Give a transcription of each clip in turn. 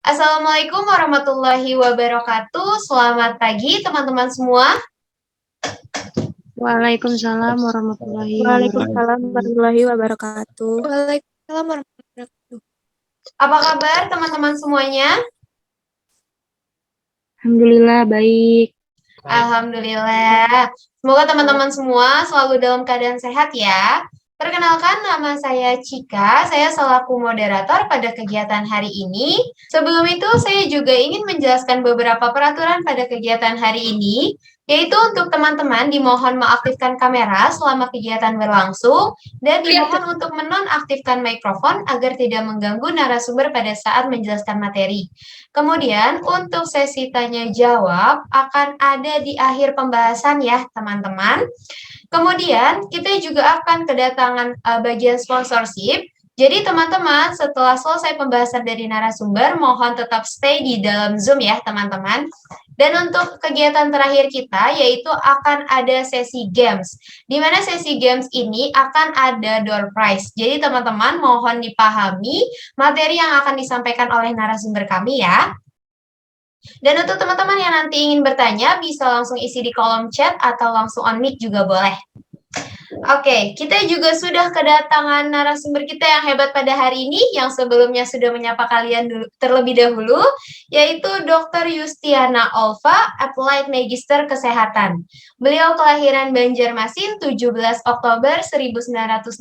Assalamualaikum warahmatullahi wabarakatuh. Selamat pagi teman-teman semua. Waalaikumsalam warahmatullahi wabarakatuh. Waalaikumsalam warahmatullahi wabarakatuh. Waalaikumsalam warahmatullahi wabarakatuh. Apa kabar teman-teman semuanya? Alhamdulillah baik. Alhamdulillah. Semoga teman-teman semua selalu dalam keadaan sehat ya. Perkenalkan, nama saya Cika. Saya selaku moderator pada kegiatan hari ini. Sebelum itu, saya juga ingin menjelaskan beberapa peraturan pada kegiatan hari ini, yaitu untuk teman-teman dimohon mengaktifkan kamera selama kegiatan berlangsung dan dimohon untuk menonaktifkan mikrofon agar tidak mengganggu narasumber pada saat menjelaskan materi. Kemudian untuk sesi tanya jawab akan ada di akhir pembahasan ya teman-teman. Kemudian kita juga akan kedatangan bagian sponsorship. Jadi teman-teman setelah selesai pembahasan dari narasumber mohon tetap stay di dalam Zoom ya teman-teman. Dan untuk kegiatan terakhir kita yaitu akan ada sesi games. Di mana sesi games ini akan ada door prize. Jadi teman-teman mohon dipahami materi yang akan disampaikan oleh narasumber kami ya. Dan untuk teman-teman yang nanti ingin bertanya, bisa langsung isi di kolom chat atau langsung on mic juga boleh. Oke, kita juga sudah kedatangan narasumber kita yang hebat pada hari ini, yang sebelumnya sudah menyapa kalian terlebih dahulu, yaitu Dr. Yustiana Olva, Applied Magister Kesehatan. Beliau kelahiran Banjarmasin 17 Oktober 1967,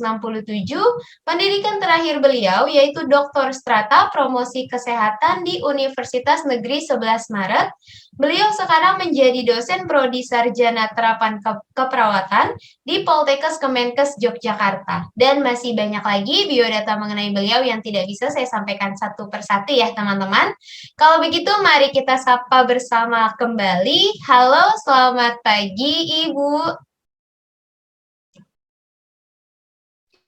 pendidikan terakhir beliau yaitu Doktor Strata Promosi Kesehatan di Universitas Negeri 11 Maret. Beliau sekarang menjadi dosen prodi sarjana terapan keperawatan di Poltekkes Kemenkes Yogyakarta. Dan masih banyak lagi biodata mengenai beliau yang tidak bisa saya sampaikan satu persatu ya teman-teman. Kalau begitu mari kita sapa bersama kembali. Halo, selamat pagi Ibu.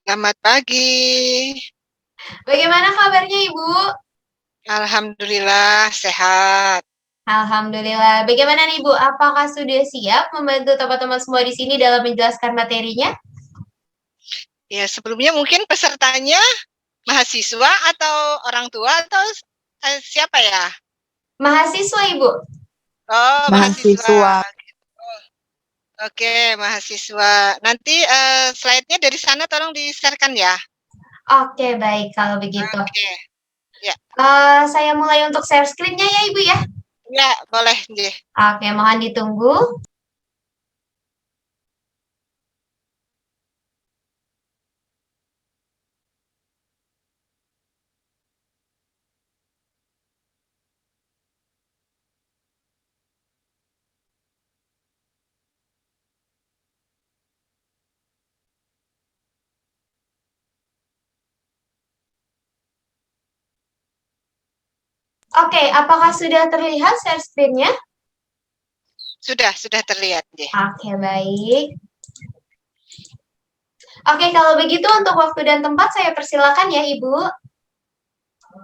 Selamat pagi. Bagaimana kabarnya Ibu? Alhamdulillah sehat. Alhamdulillah. Bagaimana nih Bu? Apakah sudah siap membantu teman-teman semua di sini dalam menjelaskan materinya? Ya, sebelumnya mungkin pesertanya mahasiswa atau orang tua atau siapa ya? Mahasiswa Ibu. Oh, mahasiswa. Oke, mahasiswa. Nanti slide-nya dari sana tolong di-share-kan ya. Oke, baik kalau begitu. Oke. Ya. Saya mulai untuk share screen-nya ya Ibu ya. Ya, boleh deh. Oke, mohon ditunggu. Oke, apakah sudah terlihat share screen-nya? Sudah terlihat deh. Oke, baik. Oke, kalau begitu untuk waktu dan tempat saya persilakan ya Ibu.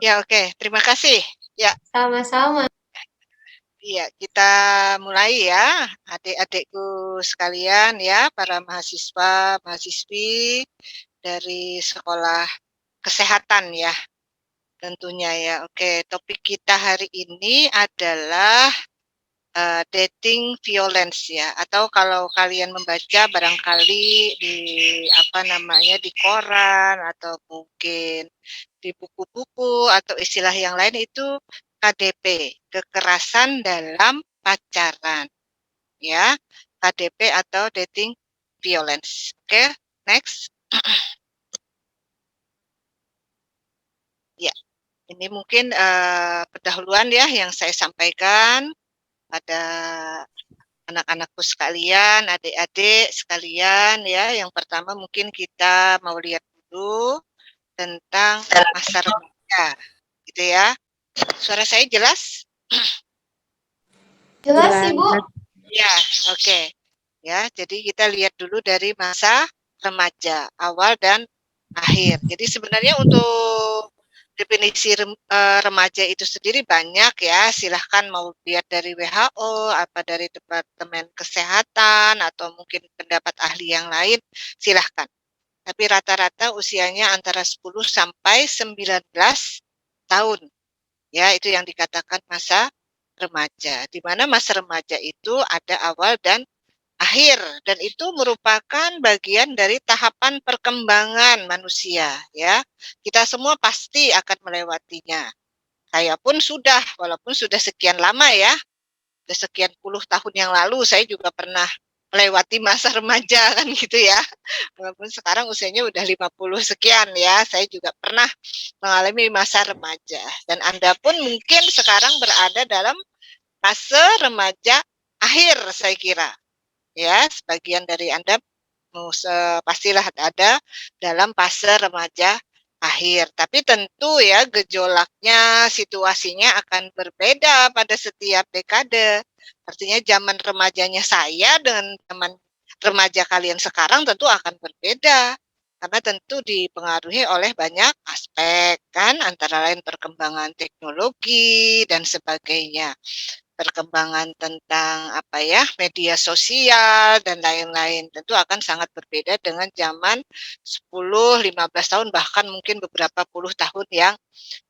Ya, oke. Terima kasih. Ya. Sama-sama. Iya, kita mulai ya, adik-adikku sekalian ya, para mahasiswa, mahasiswi dari sekolah kesehatan ya, tentunya ya. Oke, topik kita hari ini adalah dating violence ya, atau kalau kalian membaca barangkali di di koran atau mungkin di buku-buku atau istilah yang lain itu KDP, kekerasan dalam pacaran ya, KDP atau dating violence. Oke, next. Ya, ini mungkin pendahuluan ya yang saya sampaikan pada anak-anakku sekalian, adik-adik sekalian ya. Yang pertama mungkin kita mau lihat dulu tentang masa remaja, gitu ya. Suara saya jelas? Jelas Ibu? Ya, oke. Ya, jadi kita lihat dulu dari masa remaja, awal dan akhir. Jadi sebenarnya untuk definisi remaja itu sendiri banyak ya, silahkan mau lihat dari WHO, apa dari Departemen Kesehatan, atau mungkin pendapat ahli yang lain, silahkan. Tapi rata-rata usianya antara 10 sampai 19 tahun. Ya, itu yang dikatakan masa remaja. Di mana masa remaja itu ada awal dan akhir, dan itu merupakan bagian dari tahapan perkembangan manusia, ya. Kita semua pasti akan melewatinya. Saya pun sudah, walaupun sudah sekian lama ya, sudah sekian puluh tahun yang lalu saya juga pernah melewati masa remaja kan gitu ya. Walaupun sekarang usianya udah 50 sekian ya, saya juga pernah mengalami masa remaja. Dan Anda pun mungkin sekarang berada dalam fase remaja akhir saya kira. Ya, sebagian dari Anda pastilah ada dalam fase remaja akhir. Tapi tentu ya gejolaknya, situasinya akan berbeda pada setiap dekade. Artinya zaman remajanya saya dengan zaman remaja kalian sekarang tentu akan berbeda. Karena tentu dipengaruhi oleh banyak aspek kan, antara lain perkembangan teknologi dan sebagainya, perkembangan tentang apa ya, media sosial dan lain-lain, tentu akan sangat berbeda dengan zaman 10, 15 tahun bahkan mungkin beberapa puluh tahun yang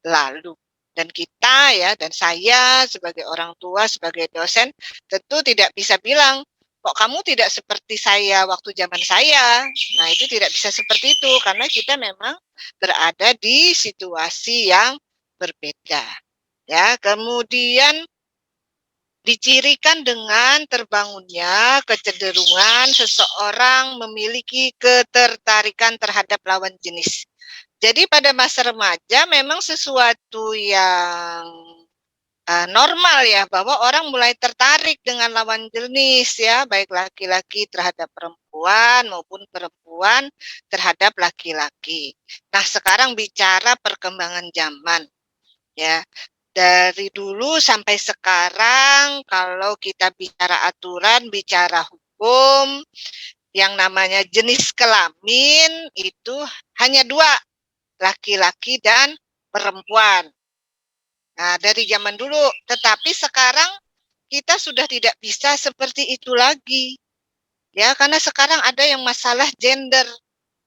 lalu. Dan kita ya, dan saya sebagai orang tua, sebagai dosen, tentu tidak bisa bilang, kok kamu tidak seperti saya waktu zaman saya. Nah, itu tidak bisa seperti itu karena kita memang berada di situasi yang berbeda. Ya, kemudian dicirikan dengan terbangunnya kecenderungan seseorang memiliki ketertarikan terhadap lawan jenis. Jadi pada masa remaja memang sesuatu yang normal ya, bahwa orang mulai tertarik dengan lawan jenis ya, baik laki-laki terhadap perempuan maupun perempuan terhadap laki-laki. Nah, sekarang bicara perkembangan zaman ya. Dari dulu sampai sekarang, kalau kita bicara aturan, bicara hukum, yang namanya jenis kelamin itu hanya dua, laki-laki dan perempuan. Nah, dari zaman dulu, tetapi sekarang kita sudah tidak bisa seperti itu lagi. Ya, karena sekarang ada yang masalah gender.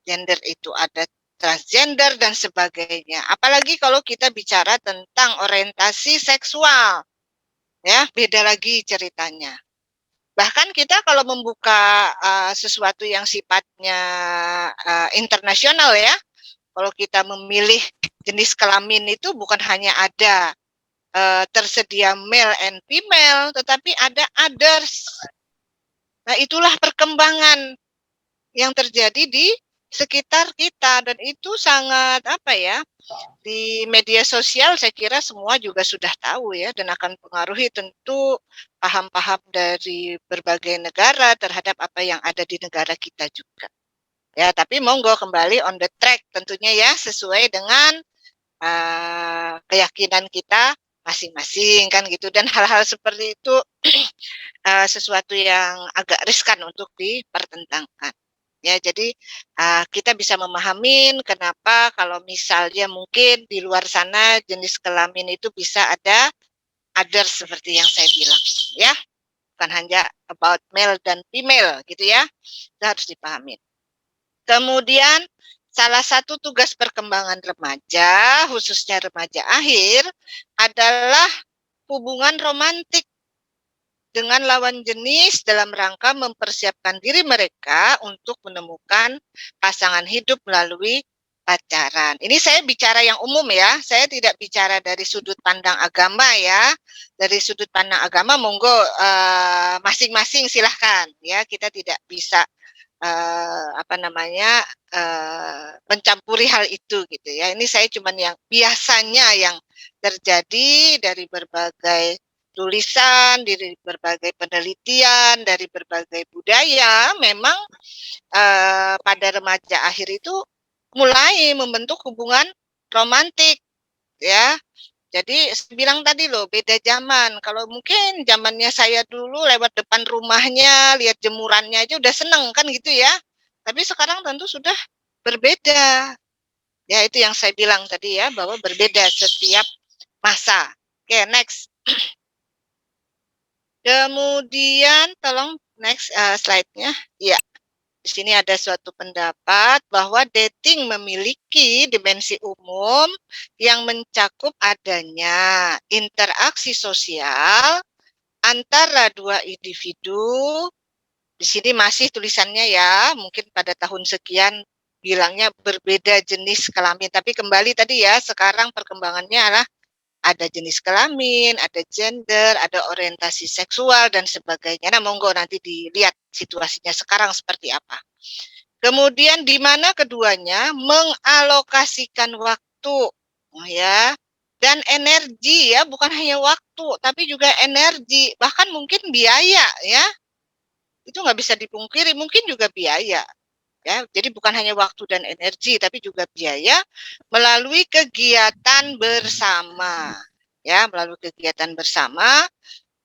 Gender itu ada transgender dan sebagainya. Apalagi kalau kita bicara tentang orientasi seksual. Ya, beda lagi ceritanya. Bahkan kita kalau membuka sesuatu yang sifatnya internasional ya, kalau kita memilih jenis kelamin itu bukan hanya ada tersedia male and female, tetapi ada others. Nah, itulah perkembangan yang terjadi di sekitar kita, dan itu sangat apa ya, di media sosial saya kira semua juga sudah tahu ya, dan akan pengaruhi tentu paham-paham dari berbagai negara terhadap apa yang ada di negara kita juga. Ya, tapi monggo kembali on the track tentunya ya, sesuai dengan keyakinan kita masing-masing kan gitu, dan hal-hal seperti itu sesuatu yang agak riskan untuk dipertentangkan. Ya, jadi kita bisa memahami kenapa kalau misalnya mungkin di luar sana jenis kelamin itu bisa ada others seperti yang saya bilang, ya, bukan hanya about male dan female gitu ya, itu harus dipahami. Kemudian salah satu tugas perkembangan remaja, khususnya remaja akhir, adalah hubungan romantik dengan lawan jenis dalam rangka mempersiapkan diri mereka untuk menemukan pasangan hidup melalui pacaran. Ini saya bicara yang umum ya, saya tidak bicara dari sudut pandang agama ya. Dari sudut pandang agama monggo masing-masing silahkan ya, kita tidak bisa mencampuri hal itu gitu ya. Ini saya cuman yang biasanya yang terjadi dari berbagai tulisan, dari berbagai penelitian, dari berbagai budaya, memang pada remaja akhir itu mulai membentuk hubungan romantik ya. Jadi bilang tadi loh, beda zaman. Kalau mungkin zamannya saya dulu lewat depan rumahnya, lihat jemurannya aja udah seneng kan gitu ya. Tapi sekarang tentu sudah berbeda. Ya, itu yang saya bilang tadi ya, bahwa berbeda setiap masa. Oke, next. Kemudian tolong next slide-nya. Ya. Di sini ada suatu pendapat bahwa dating memiliki dimensi umum yang mencakup adanya interaksi sosial antara dua individu. Di sini masih tulisannya ya, mungkin pada tahun sekian bilangnya berbeda jenis kelamin. Tapi kembali tadi ya, sekarang perkembangannya adalah ada jenis kelamin, ada gender, ada orientasi seksual, dan sebagainya. Nah, monggo nanti dilihat situasinya sekarang seperti apa. Kemudian di mana keduanya mengalokasikan waktu, ya, dan energi ya, bukan hanya waktu, tapi juga energi, bahkan mungkin biaya ya. Itu nggak bisa dipungkiri, mungkin juga biaya. Ya, jadi bukan hanya waktu dan energi, tapi juga biaya melalui kegiatan bersama. Ya, melalui kegiatan bersama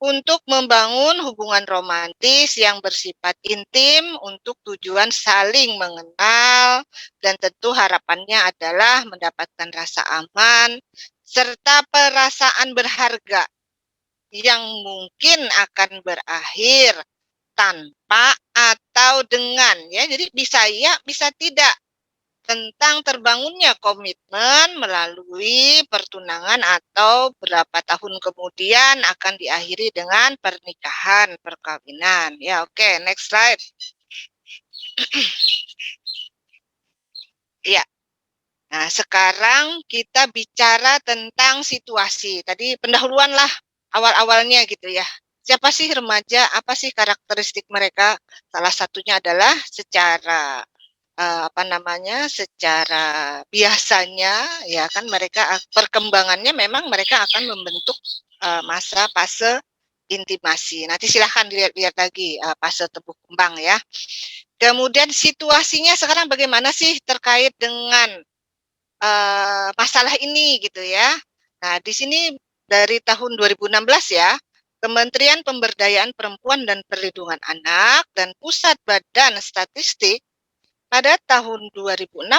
untuk membangun hubungan romantis yang bersifat intim untuk tujuan saling mengenal, dan tentu harapannya adalah mendapatkan rasa aman serta perasaan berharga yang mungkin akan berakhir tanpa atau dengan, ya, jadi bisa ya bisa tidak, tentang terbangunnya komitmen melalui pertunangan atau berapa tahun kemudian akan diakhiri dengan pernikahan, perkawinan. Ya, oke, next slide. Ya. Nah, sekarang kita bicara tentang situasi. Tadi pendahuluan lah awal-awalnya gitu ya. Siapa sih remaja? Apa sih karakteristik mereka? Salah satunya adalah secara secara biasanya ya kan mereka perkembangannya memang mereka akan membentuk masa fase intimasi. Nanti silahkan dilihat lagi fase tumbuh kembang ya. Kemudian situasinya sekarang bagaimana sih terkait dengan masalah ini gitu ya. Nah, di sini dari tahun 2016 ya, Kementerian Pemberdayaan Perempuan dan Perlindungan Anak dan Pusat Badan Statistik pada tahun 2016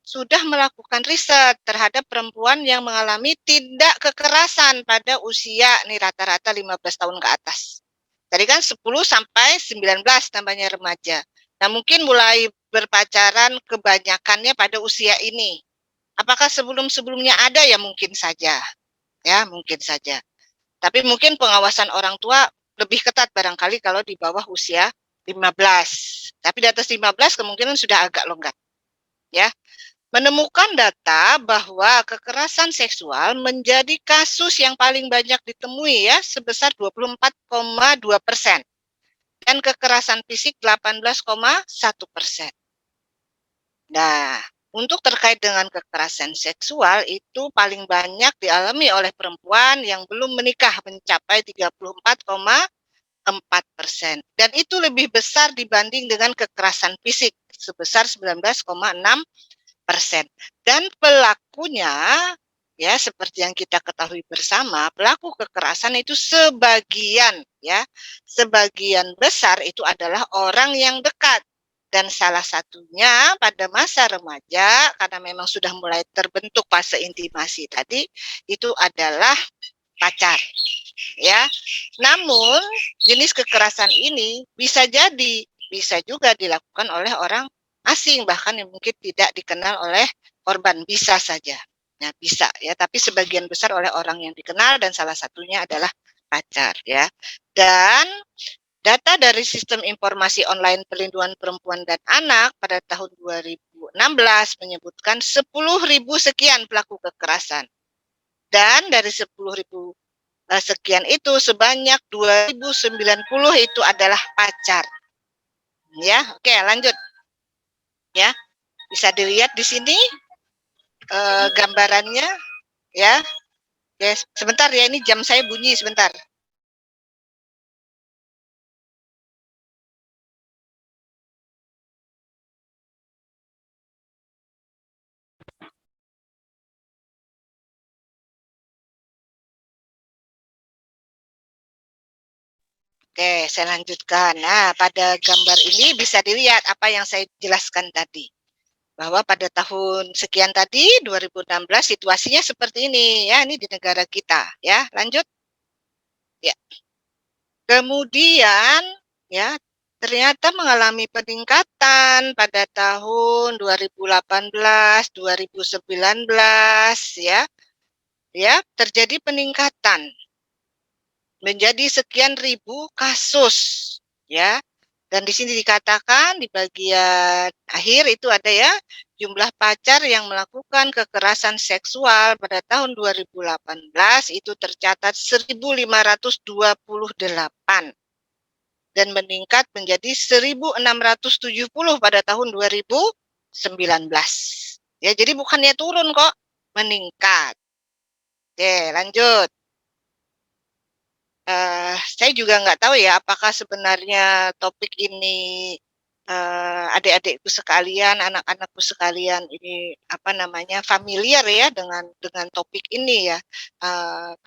sudah melakukan riset terhadap perempuan yang mengalami tindak kekerasan pada usia nih rata-rata 15 tahun ke atas. Tadi kan 10 sampai 19 tambahnya remaja. Nah, mungkin mulai berpacaran kebanyakannya pada usia ini. Apakah sebelum-sebelumnya ada? Ya mungkin saja. Ya, mungkin saja. Tapi mungkin pengawasan orang tua lebih ketat barangkali kalau di bawah usia 15. Tapi di atas 15 kemungkinan sudah agak longgar. Ya. Menemukan data bahwa kekerasan seksual menjadi kasus yang paling banyak ditemui ya, sebesar 24,2%. Dan kekerasan fisik 18,1%. Nah, untuk terkait dengan kekerasan seksual itu paling banyak dialami oleh perempuan yang belum menikah, mencapai 34,4%. Dan itu lebih besar dibanding dengan kekerasan fisik sebesar 19,6%. Dan pelakunya ya seperti yang kita ketahui bersama, pelaku kekerasan itu sebagian besar itu adalah orang yang dekat. Dan salah satunya pada masa remaja, karena memang sudah mulai terbentuk fase intimasi tadi, itu adalah pacar. Ya, namun jenis kekerasan ini bisa juga dilakukan oleh orang asing, bahkan yang mungkin tidak dikenal oleh korban, bisa saja. Nah, bisa ya, tapi sebagian besar oleh orang yang dikenal dan salah satunya adalah pacar ya. Dan data dari Sistem Informasi Online Perlindungan Perempuan dan Anak pada tahun 2016 menyebutkan 10.000 sekian pelaku kekerasan. Dan dari 10.000 sekian itu sebanyak 2.090 itu adalah pacar. Ya, oke, lanjut. Ya, bisa dilihat di sini gambarannya ya. Oke, sebentar ya, ini jam saya bunyi sebentar. Oke, saya lanjutkan. Nah, pada gambar ini bisa dilihat apa yang saya jelaskan tadi. Bahwa pada tahun sekian tadi, 2016, situasinya seperti ini. Ya, ini di negara kita. Ya, lanjut. Ya. Kemudian, ya, ternyata mengalami peningkatan pada tahun 2018, 2019 ya. Ya, terjadi peningkatan menjadi sekian ribu kasus ya. Dan di sini dikatakan di bagian akhir itu ada ya, jumlah pacar yang melakukan kekerasan seksual pada tahun 2018 itu tercatat 1.528 dan meningkat menjadi 1.670 pada tahun 2019. Ya, jadi bukannya turun kok, meningkat. Oke, lanjut. Saya juga nggak tahu ya apakah sebenarnya topik ini adik-adikku sekalian, anak-anakku sekalian ini apa namanya familiar ya dengan topik ini ya.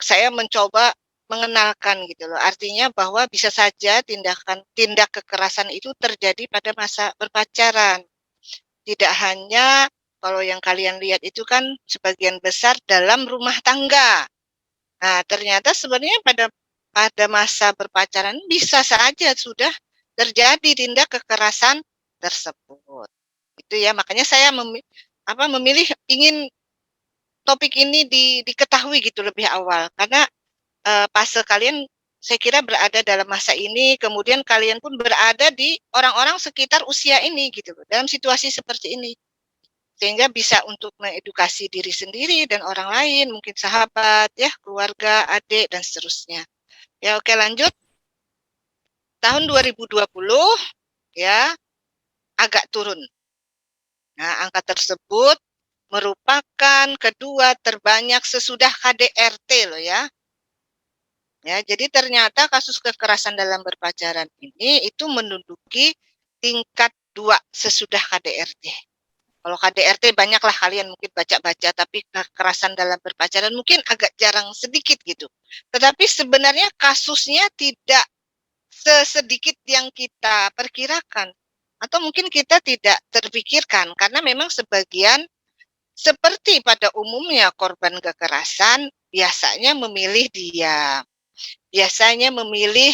Saya mencoba mengenalkan gitu loh. Artinya bahwa bisa saja tindak kekerasan itu terjadi pada masa berpacaran. Tidak hanya kalau yang kalian lihat itu kan sebagian besar dalam rumah tangga. Nah, ternyata sebenarnya pada masa berpacaran bisa saja sudah terjadi tindak kekerasan tersebut. Itu ya, makanya saya memilih ingin topik ini diketahui gitu lebih awal karena fase kalian saya kira berada dalam masa ini, kemudian kalian pun berada di orang-orang sekitar usia ini gitu loh, dalam situasi seperti ini. Sehingga bisa untuk mengedukasi diri sendiri dan orang lain, mungkin sahabat, ya, keluarga, adik, dan seterusnya. Ya, oke lanjut. Tahun 2020, ya, agak turun. Nah, angka tersebut merupakan kedua terbanyak sesudah KDRT loh ya. Ya, jadi ternyata kasus kekerasan dalam berpacaran ini itu menduduki tingkat 2 sesudah KDRT. Kalau KDRT banyaklah kalian mungkin baca-baca, tapi kekerasan dalam berpacaran mungkin agak jarang sedikit gitu. Tetapi sebenarnya kasusnya tidak sesedikit yang kita perkirakan. Atau mungkin kita tidak terpikirkan, karena memang sebagian seperti pada umumnya korban kekerasan biasanya memilih diam. Biasanya memilih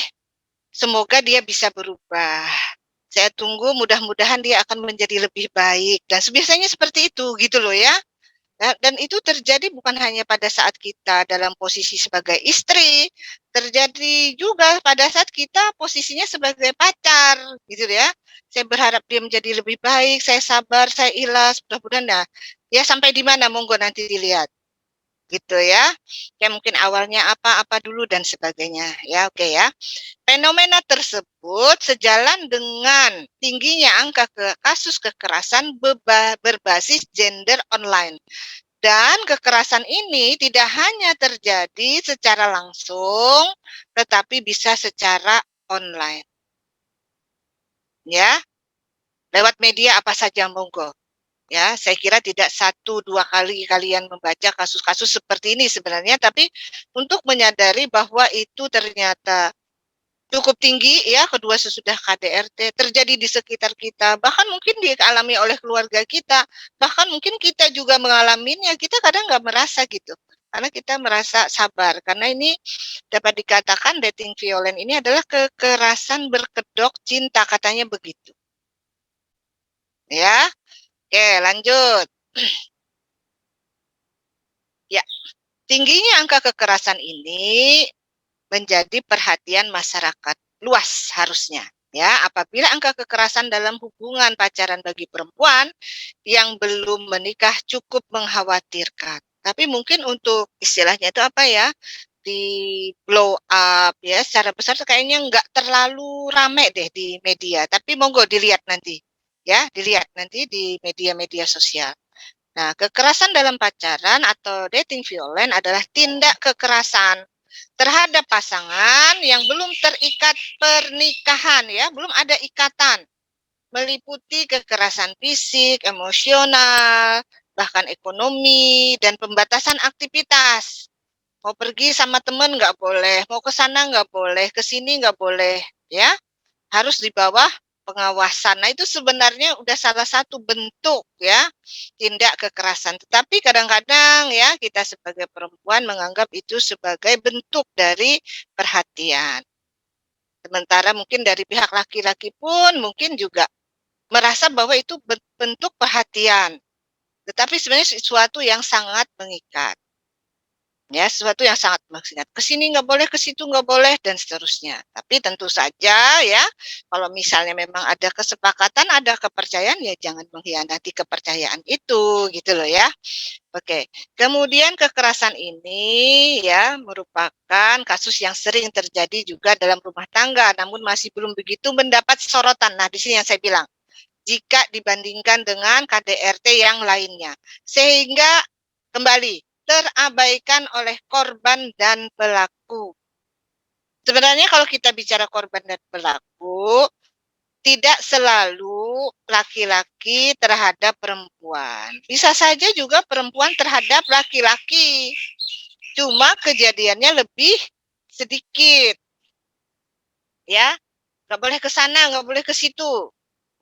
semoga dia bisa berubah. Saya tunggu mudah-mudahan dia akan menjadi lebih baik. Dan biasanya seperti itu gitu loh ya. Dan itu terjadi bukan hanya pada saat kita dalam posisi sebagai istri, terjadi juga pada saat kita posisinya sebagai pacar gitu ya. Saya berharap dia menjadi lebih baik, saya sabar, saya ikhlas, mudah-mudahan nah, ya sampai di mana monggo nanti dilihat gitu ya. Ya mungkin awalnya apa-apa dulu dan sebagainya. Ya oke ya. Fenomena tersebut sejalan dengan tingginya angka kasus kekerasan berbasis gender online. Dan kekerasan ini tidak hanya terjadi secara langsung, tetapi bisa secara online. Ya, lewat media apa saja monggo. Ya, saya kira tidak 1-2 kali kalian membaca kasus-kasus seperti ini sebenarnya, tapi untuk menyadari bahwa itu ternyata cukup tinggi ya, kedua sesudah KDRT, terjadi di sekitar kita, bahkan mungkin dialami oleh keluarga kita, bahkan mungkin kita juga mengalaminya, kita kadang nggak merasa gitu. Karena kita merasa sabar, karena ini dapat dikatakan dating violent ini adalah kekerasan berkedok cinta, katanya begitu. Ya, oke lanjut. Ya, tingginya angka kekerasan ini menjadi perhatian masyarakat luas harusnya. Ya, apabila angka kekerasan dalam hubungan pacaran bagi perempuan yang belum menikah cukup mengkhawatirkan. Tapi mungkin untuk istilahnya itu apa ya, di blow up ya secara besar kayaknya nggak terlalu rame deh di media. Tapi monggo dilihat nanti ya, dilihat nanti di media-media sosial. Nah, kekerasan dalam pacaran atau dating violent adalah tindak kekerasan terhadap pasangan yang belum terikat pernikahan ya, belum ada ikatan, meliputi kekerasan fisik, emosional, bahkan ekonomi dan pembatasan aktivitas. Mau pergi sama teman nggak boleh, mau ke sana nggak boleh, ke sini nggak boleh, ya. Harus di bawah pengawasan. Nah, itu sebenarnya udah salah satu bentuk ya tindak kekerasan. Tetapi kadang-kadang ya kita sebagai perempuan menganggap itu sebagai bentuk dari perhatian. Sementara mungkin dari pihak laki-laki pun mungkin juga merasa bahwa itu bentuk perhatian, tetapi sebenarnya sesuatu yang sangat mengikat. Ya, sesuatu yang sangat mengikat. Ke sini nggak boleh, ke situ nggak boleh, dan seterusnya. Tapi tentu saja ya, kalau misalnya memang ada kesepakatan, ada kepercayaan, ya jangan mengkhianati kepercayaan itu, gitu loh ya. Oke, kemudian kekerasan ini ya merupakan kasus yang sering terjadi juga dalam rumah tangga, namun masih belum begitu mendapat sorotan. Nah, di sini yang saya bilang, jika dibandingkan dengan KDRT yang lainnya. Sehingga kembali terabaikan oleh korban dan pelaku. Sebenarnya kalau kita bicara korban dan pelaku, tidak selalu laki-laki terhadap perempuan. Bisa saja juga perempuan terhadap laki-laki. Cuma kejadiannya lebih sedikit. Ya, nggak boleh ke sana, nggak boleh ke situ.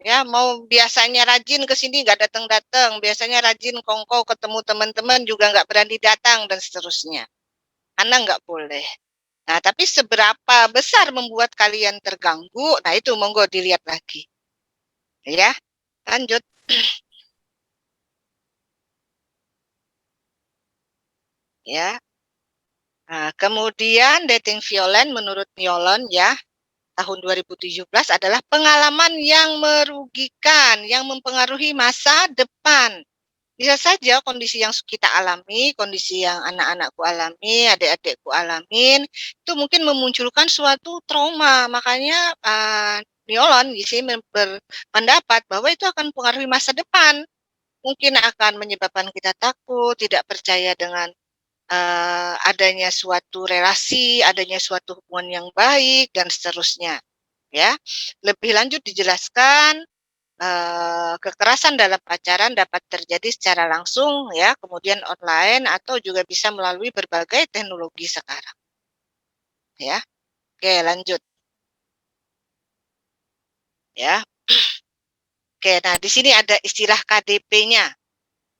Ya, mau biasanya rajin ke sini nggak datang-datang, biasanya rajin kongko ketemu teman-teman juga nggak berani datang dan seterusnya. Karena nggak boleh. Nah, tapi seberapa besar membuat kalian terganggu, nah itu monggo dilihat lagi. Ya, lanjut. Ya. Nah, kemudian dating violent menurut Nyolon ya, tahun 2017 adalah pengalaman yang merugikan, yang mempengaruhi masa depan. Bisa saja kondisi yang kita alami, kondisi yang anak-anakku alami, adik-adikku alamin, itu mungkin memunculkan suatu trauma. Makanya Nyolon di sini berpendapat bahwa itu akan mempengaruhi masa depan. Mungkin akan menyebabkan kita takut, tidak percaya dengan adanya suatu relasi, adanya suatu hubungan yang baik, dan seterusnya. Ya, lebih lanjut dijelaskan kekerasan dalam pacaran dapat terjadi secara langsung, ya, kemudian online atau juga bisa melalui berbagai teknologi sekarang. Ya, oke lanjut. Ya, oke. Nah di sini ada istilah KDP-nya.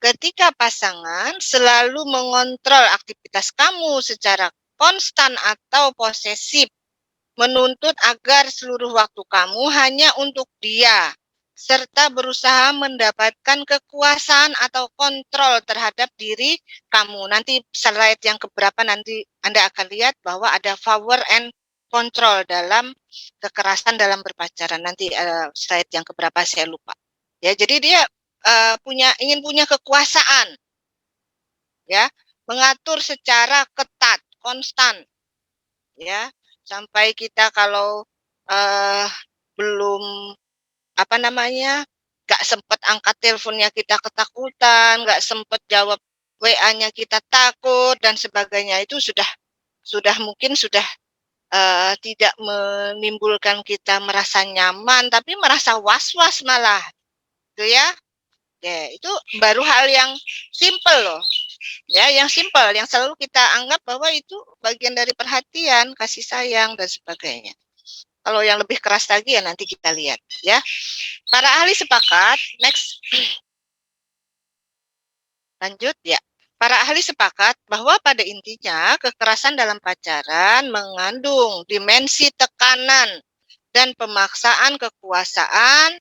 Ketika pasangan selalu mengontrol aktivitas kamu secara konstan atau posesif, menuntut agar seluruh waktu kamu hanya untuk dia, serta berusaha mendapatkan kekuasaan atau kontrol terhadap diri kamu. Nanti slide yang keberapa nanti Anda akan lihat bahwa ada power and control dalam kekerasan dalam berpacaran. Nanti slide yang keberapa saya lupa. Ya, jadi dia ingin punya kekuasaan, ya, mengatur secara ketat, konstan, ya, sampai kita kalau belum apa namanya, nggak sempat angkat teleponnya kita ketakutan, nggak sempat jawab WA-nya kita takut dan sebagainya, itu sudah mungkin sudah tidak menimbulkan kita merasa nyaman, tapi merasa was-was malah, gitu ya. Ya, itu baru hal yang simple loh. Ya, yang simple, yang selalu kita anggap bahwa itu bagian dari perhatian, kasih sayang dan sebagainya. Kalau yang lebih keras lagi ya nanti kita lihat ya. Para ahli sepakat, next. Lanjut ya. Para ahli sepakat bahwa pada intinya kekerasan dalam pacaran mengandung dimensi tekanan dan pemaksaan kekuasaan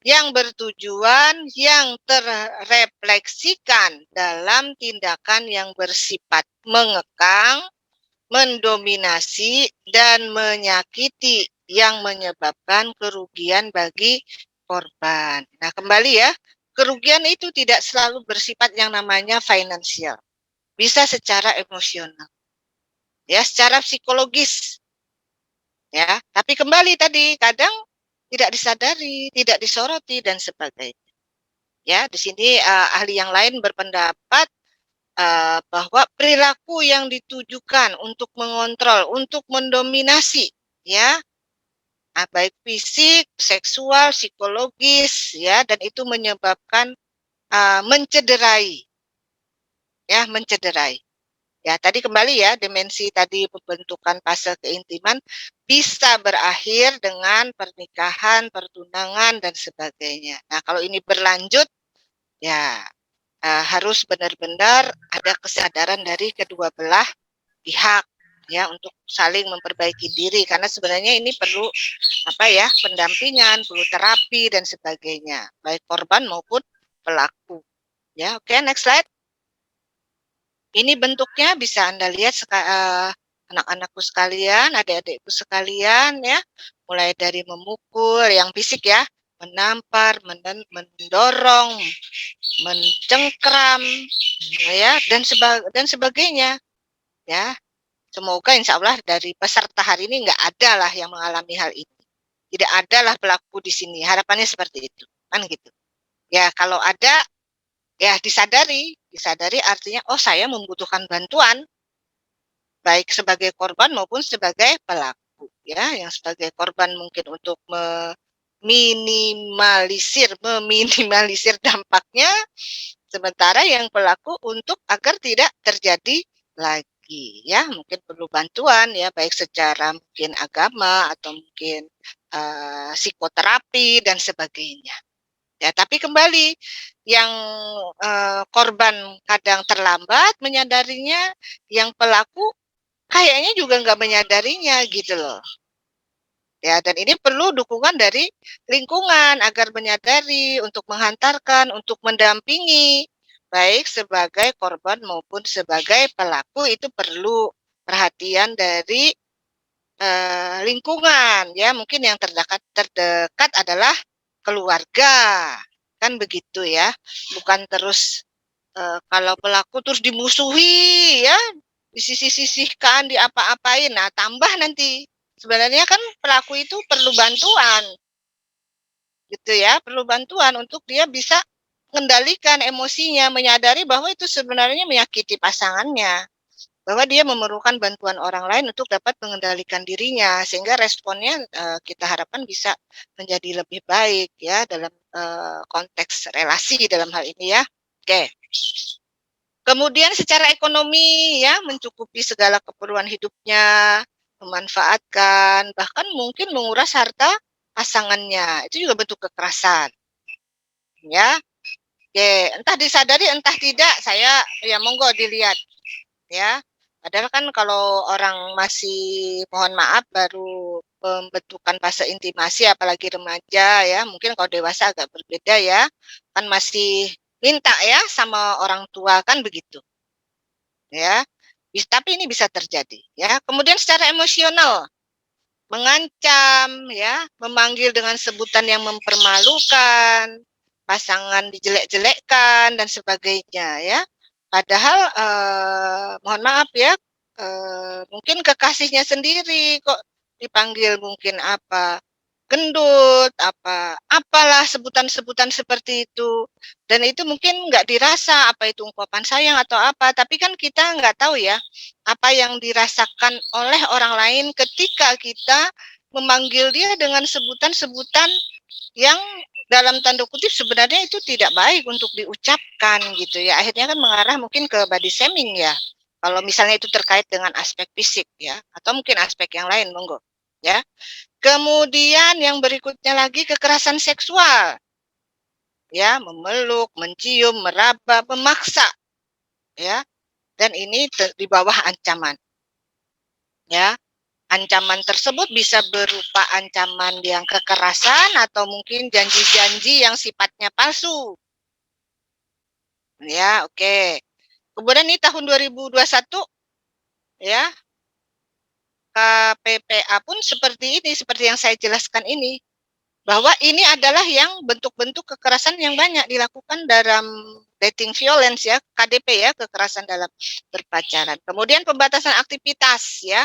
yang bertujuan yang terrefleksikan dalam tindakan yang bersifat mengekang, mendominasi, dan menyakiti yang menyebabkan kerugian bagi korban. Nah, kembali ya, kerugian itu tidak selalu bersifat yang namanya finansial. Bisa secara emosional. Ya, secara psikologis. Ya, tapi kembali tadi kadang tidak disadari, tidak disoroti dan sebagainya. Ya, di sini ahli yang lain berpendapat bahwa perilaku yang ditujukan untuk mengontrol, untuk mendominasi, ya, baik fisik, seksual, psikologis, ya, dan itu menyebabkan mencederai, ya, mencederai. Ya, tadi kembali ya, dimensi tadi pembentukan fase keintiman bisa berakhir dengan pernikahan, pertunangan, dan sebagainya. Nah, kalau ini berlanjut, ya harus benar-benar ada kesadaran dari kedua belah pihak. ya, untuk saling memperbaiki diri, karena sebenarnya ini perlu pendampingan, perlu terapi dan sebagainya, baik korban maupun pelaku. Ya, oke, next slide. Ini bentuknya bisa Anda lihat anak-anakku sekalian, adik-adikku sekalian, ya, mulai dari memukul yang fisik ya, menampar, mendorong, mencengkram, ya, dan sebagainya, ya. Semoga insya Allah dari peserta hari ini nggak ada lah yang mengalami hal ini. Tidak ada lah pelaku di sini. Harapannya seperti itu, kan gitu. Ya, kalau ada, ya disadari artinya, oh saya membutuhkan bantuan, baik sebagai korban maupun sebagai pelaku. Ya, yang sebagai korban mungkin untuk meminimalisir dampaknya, sementara yang pelaku untuk agar tidak terjadi lagi, ya, mungkin perlu bantuan ya, baik secara mungkin agama atau mungkin psikoterapi dan sebagainya. Ya, tapi kembali yang korban kadang terlambat menyadarinya, yang pelaku kayaknya juga nggak menyadarinya gitu loh. Ya, dan ini perlu dukungan dari lingkungan agar menyadari, untuk menghantarkan, untuk mendampingi, baik sebagai korban maupun sebagai pelaku. Itu perlu perhatian dari lingkungan, ya, mungkin yang terdekat adalah keluarga, kan begitu ya, bukan terus kalau pelaku terus dimusuhi, ya, disisih-sisihkan, diapa-apain, nah tambah nanti. Sebenarnya kan pelaku itu perlu bantuan, gitu ya, perlu bantuan untuk dia bisa mengendalikan emosinya, menyadari bahwa itu sebenarnya menyakiti pasangannya, bahwa dia memerlukan bantuan orang lain untuk dapat mengendalikan dirinya, sehingga responnya kita harapkan bisa menjadi lebih baik ya dalam konteks relasi dalam hal ini ya. Oke. Kemudian secara ekonomi ya, mencukupi segala keperluan hidupnya, memanfaatkan, bahkan mungkin menguras harta pasangannya. Itu juga bentuk kekerasan. Ya. Oke, entah disadari entah tidak, saya ya monggo dilihat ya. Padahal kan kalau orang masih, mohon maaf, baru pembentukan fase intimasi, apalagi remaja ya, mungkin kalau dewasa agak berbeda ya, kan masih minta ya sama orang tua, kan begitu ya. Tapi ini bisa terjadi ya. Kemudian secara emosional, mengancam ya, memanggil dengan sebutan yang mempermalukan, pasangan dijelek-jelekkan dan sebagainya ya. Padahal mohon maaf ya, mungkin kekasihnya sendiri kok dipanggil mungkin apa, gendut, apalah sebutan-sebutan seperti itu. Dan itu mungkin nggak dirasa apa itu ungkapan sayang atau apa, tapi kan kita nggak tahu ya apa yang dirasakan oleh orang lain ketika kita memanggil dia dengan sebutan-sebutan yang dalam tanda kutip sebenarnya itu tidak baik untuk diucapkan gitu ya. Akhirnya kan mengarah mungkin ke body shaming ya. Kalau misalnya itu terkait dengan aspek fisik ya, atau mungkin aspek yang lain, monggo ya. Kemudian yang berikutnya lagi kekerasan seksual. Ya, memeluk, mencium, meraba, memaksa. Ya. Dan ini di bawah ancaman. Ya. Ancaman tersebut bisa berupa ancaman yang kekerasan atau mungkin janji-janji yang sifatnya palsu. Ya, oke. Kemudian ini tahun 2021 ya. KPPA pun seperti ini, seperti yang saya jelaskan ini, bahwa ini adalah yang bentuk-bentuk kekerasan yang banyak dilakukan dalam dating violence ya, KDP ya, kekerasan dalam berpacaran. Kemudian pembatasan aktivitas ya,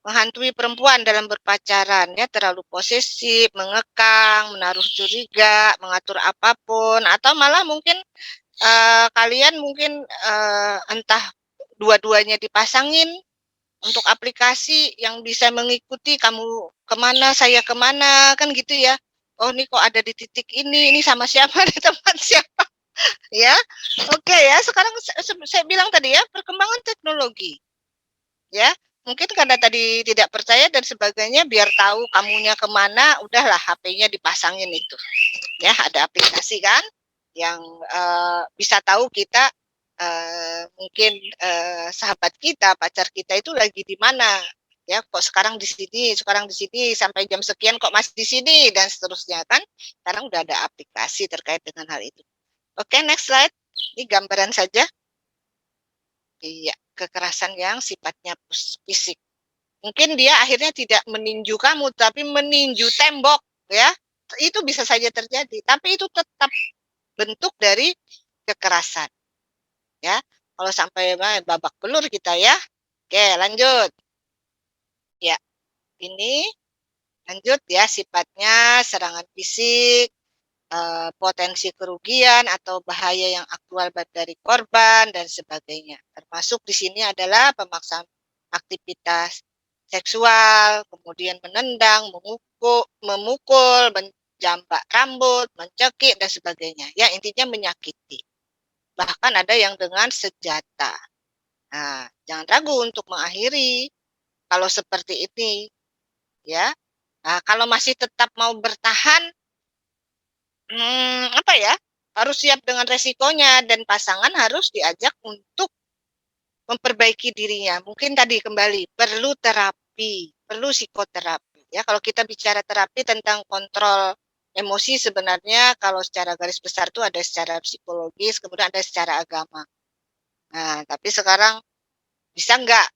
menghantui perempuan dalam berpacaran ya, terlalu posesif, mengekang, menaruh curiga, mengatur apapun, atau malah mungkin kalian mungkin entah dua-duanya dipasangin untuk aplikasi yang bisa mengikuti kamu kemana, saya kemana, kan gitu ya. Oh, ini kok ada di titik ini sama siapa, di tempat siapa, ya. Oke ya, sekarang saya bilang tadi ya, perkembangan teknologi, ya. Mungkin karena tadi tidak percaya dan sebagainya, biar tahu kamunya kemana, udahlah HP-nya dipasangin itu. Ya, ada aplikasi kan, yang bisa tahu kita mungkin sahabat kita, pacar kita itu lagi di mana, ya kok sekarang di sini, sampai jam sekian kok masih di sini dan seterusnya kan. Sekarang udah ada aplikasi terkait dengan hal itu. Oke, next slide. Ini gambaran saja. Iya, kekerasan yang sifatnya fisik. Mungkin dia akhirnya tidak meninju kamu, tapi meninju tembok, ya. Itu bisa saja terjadi, tapi itu tetap bentuk dari kekerasan, ya. Kalau sampai babak belur kita ya. Oke, lanjut. Ya, ini lanjut ya, sifatnya serangan fisik, potensi kerugian atau bahaya yang aktual dari korban dan sebagainya. Termasuk di sini adalah pemaksaan aktivitas seksual, kemudian menendang, memukul, menjambak rambut, mencekik dan sebagainya. Ya, intinya menyakiti. Bahkan ada yang dengan senjata. Nah, jangan ragu untuk mengakhiri kalau seperti ini, ya. Nah, kalau masih tetap mau bertahan, apa ya? Harus siap dengan resikonya dan pasangan harus diajak untuk memperbaiki dirinya. Mungkin tadi kembali perlu terapi, perlu psikoterapi. Ya, kalau kita bicara terapi tentang kontrol emosi sebenarnya kalau secara garis besar itu ada secara psikologis, kemudian ada secara agama. Nah, tapi sekarang bisa enggak?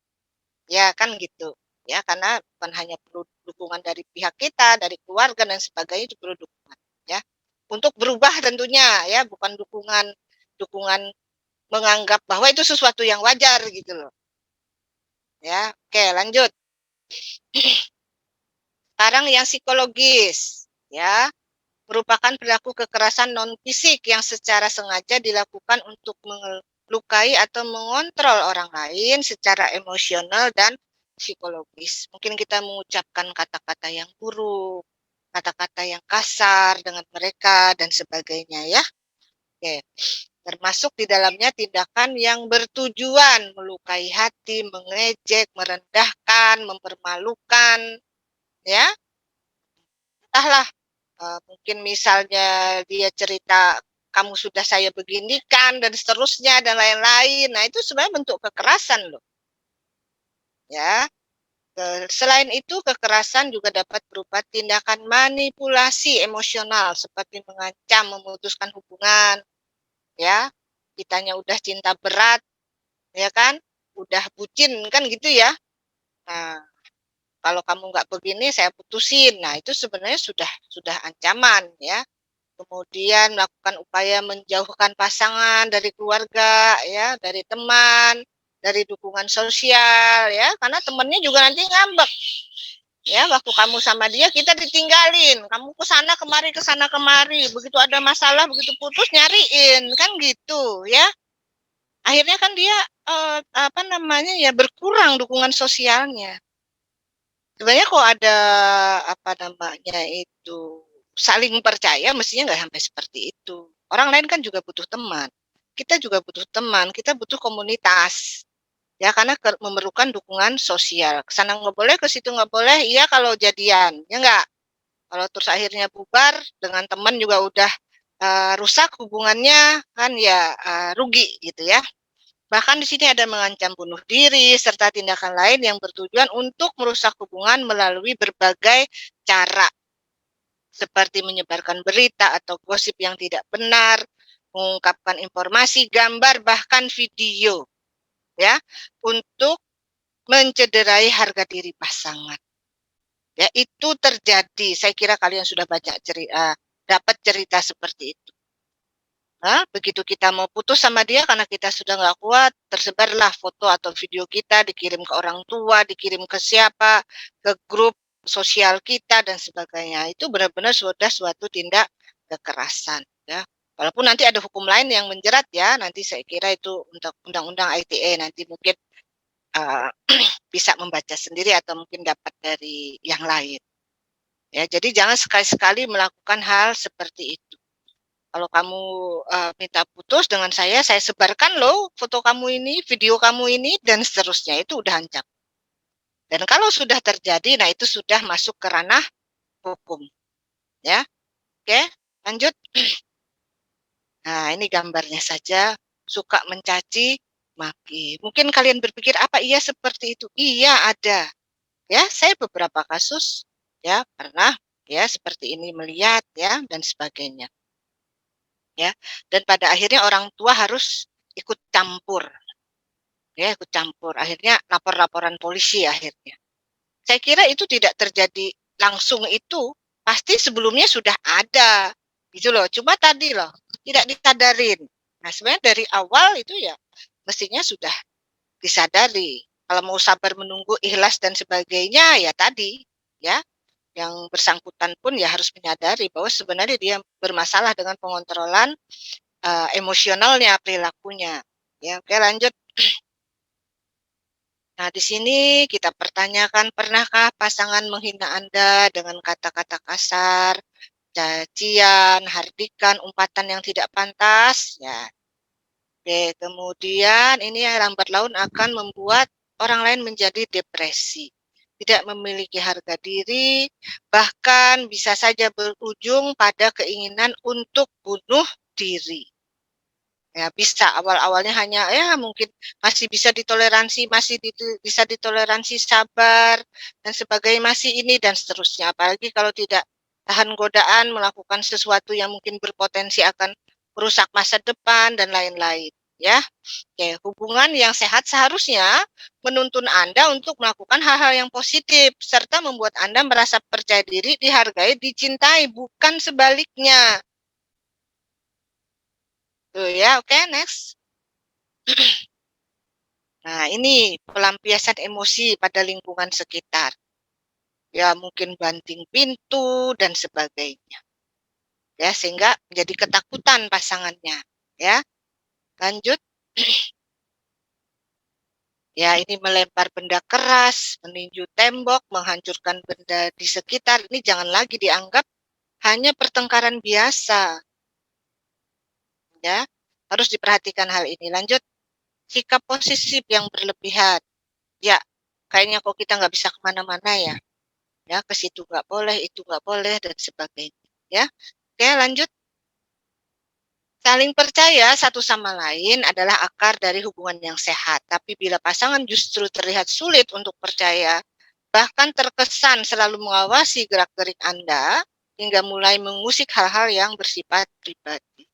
Ya kan gitu. Ya, karena bukan hanya perlu dukungan dari pihak kita, dari keluarga dan sebagainya, itu perlu dukungan. Ya, untuk berubah tentunya ya, bukan dukungan menganggap bahwa itu sesuatu yang wajar gitu loh. Ya, oke lanjut. Sekarang yang psikologis, ya, merupakan perilaku kekerasan non fisik yang secara sengaja dilakukan untuk melukai atau mengontrol orang lain secara emosional dan psikologis. Mungkin kita mengucapkan kata-kata yang buruk, kata-kata yang kasar dengan mereka dan sebagainya ya. Oke. Termasuk di dalamnya tindakan yang bertujuan melukai hati, mengejek, merendahkan, mempermalukan, ya. Entahlah, mungkin misalnya dia cerita kamu sudah saya beginikan dan seterusnya dan lain-lain. Nah, itu sebenarnya bentuk kekerasan loh. Ya. Selain itu, kekerasan juga dapat berupa tindakan manipulasi emosional seperti mengancam, memutuskan hubungan, ya. Kitanya udah cinta berat, ya kan, udah bucin kan gitu ya. Nah, kalau kamu nggak begini saya putusin. Nah, itu sebenarnya sudah ancaman ya. Kemudian melakukan upaya menjauhkan pasangan dari keluarga ya, dari teman, dari dukungan sosial ya, karena temannya juga nanti ngambek. Ya, waktu kamu sama dia kita ditinggalin. Kamu ke sana kemari. Begitu ada masalah, begitu putus nyariin, kan gitu ya. Akhirnya kan dia ya berkurang dukungan sosialnya. Sebenarnya kok ada itu saling percaya mestinya nggak sampai seperti itu. Orang lain kan juga butuh teman. Kita juga butuh teman, kita butuh komunitas. Ya karena memerlukan dukungan sosial. Ke sana nggak boleh, ke situ nggak boleh. Iya kalau jadian, ya nggak. Kalau terus akhirnya bubar dengan teman juga udah rusak hubungannya kan ya rugi gitu ya. Bahkan di sini ada mengancam bunuh diri serta tindakan lain yang bertujuan untuk merusak hubungan melalui berbagai cara seperti menyebarkan berita atau gosip yang tidak benar, mengungkapkan informasi, gambar bahkan video ya untuk mencederai harga diri pasangan. Ya, itu terjadi. Saya kira kalian sudah banyak dapat cerita seperti itu. Nah, begitu kita mau putus sama dia karena kita sudah nggak kuat, tersebarlah foto atau video kita, dikirim ke orang tua, dikirim ke siapa, ke grup sosial kita dan sebagainya. Itu benar-benar sudah suatu tindak kekerasan. Ya. Walaupun nanti ada hukum lain yang menjerat ya, nanti saya kira itu untuk undang-undang ITE nanti mungkin bisa membaca sendiri atau mungkin dapat dari yang lain. Ya, jadi jangan sekali-sekali melakukan hal seperti itu. Kalau kamu minta putus dengan saya sebarkan loh foto kamu ini, video kamu ini, dan seterusnya. Itu udah ancam. Dan kalau sudah terjadi, nah itu sudah masuk ke ranah hukum. Ya, oke, lanjut. Nah, ini gambarnya saja suka mencaci maki. Mungkin kalian berpikir, apa iya seperti itu? Iya, ada. Ya, saya beberapa kasus ya pernah ya seperti ini melihat ya dan sebagainya. Ya. Dan pada akhirnya orang tua harus ikut campur. Ya, ikut campur. Akhirnya lapor-laporan polisi akhirnya. Saya kira itu tidak terjadi langsung itu, pasti sebelumnya sudah ada. Gitu loh. Cuma tadi loh, tidak disadarin. Nah, sebenarnya dari awal itu ya mestinya sudah disadari. Kalau mau sabar menunggu, ikhlas dan sebagainya, ya tadi, ya, yang bersangkutan pun ya harus menyadari bahwa sebenarnya dia bermasalah dengan pengontrolan emosionalnya, perilakunya. Ya, oke lanjut. Nah, di sini kita pertanyakan, pernahkah pasangan menghina Anda dengan kata-kata kasar, cacian, hardikan, umpatan yang tidak pantas? Ya. Oke, kemudian ini lambat laun akan membuat orang lain menjadi depresi, tidak memiliki harga diri, bahkan bisa saja berujung pada keinginan untuk bunuh diri. Ya, bisa awal-awalnya hanya ya mungkin masih bisa ditoleransi, bisa ditoleransi sabar dan sebagainya, masih ini dan seterusnya. Apalagi kalau tidak tahan godaan melakukan sesuatu yang mungkin berpotensi akan merusak masa depan dan lain-lain. Ya, oke, hubungan yang sehat seharusnya menuntun Anda untuk melakukan hal-hal yang positif serta membuat Anda merasa percaya diri, dihargai, dicintai, bukan sebaliknya. Tuh ya, oke, next. Nah, ini pelampiasan emosi pada lingkungan sekitar. Ya, mungkin banting pintu dan sebagainya. Ya, sehingga menjadi ketakutan pasangannya, ya. Lanjut. Ya, ini melempar benda keras, meninju tembok, menghancurkan benda di sekitar. Ini jangan lagi dianggap hanya pertengkaran biasa. Ya, harus diperhatikan hal ini. Lanjut. Sikap posesif yang berlebihan. Ya, kayaknya kok kita nggak bisa kemana-mana ya. Ya, ke situ nggak boleh, itu nggak boleh, dan sebagainya. Ya, oke lanjut. Saling percaya satu sama lain adalah akar dari hubungan yang sehat. Tapi bila pasangan justru terlihat sulit untuk percaya, bahkan terkesan selalu mengawasi gerak-gerik Anda, hingga mulai mengusik hal-hal yang bersifat pribadi.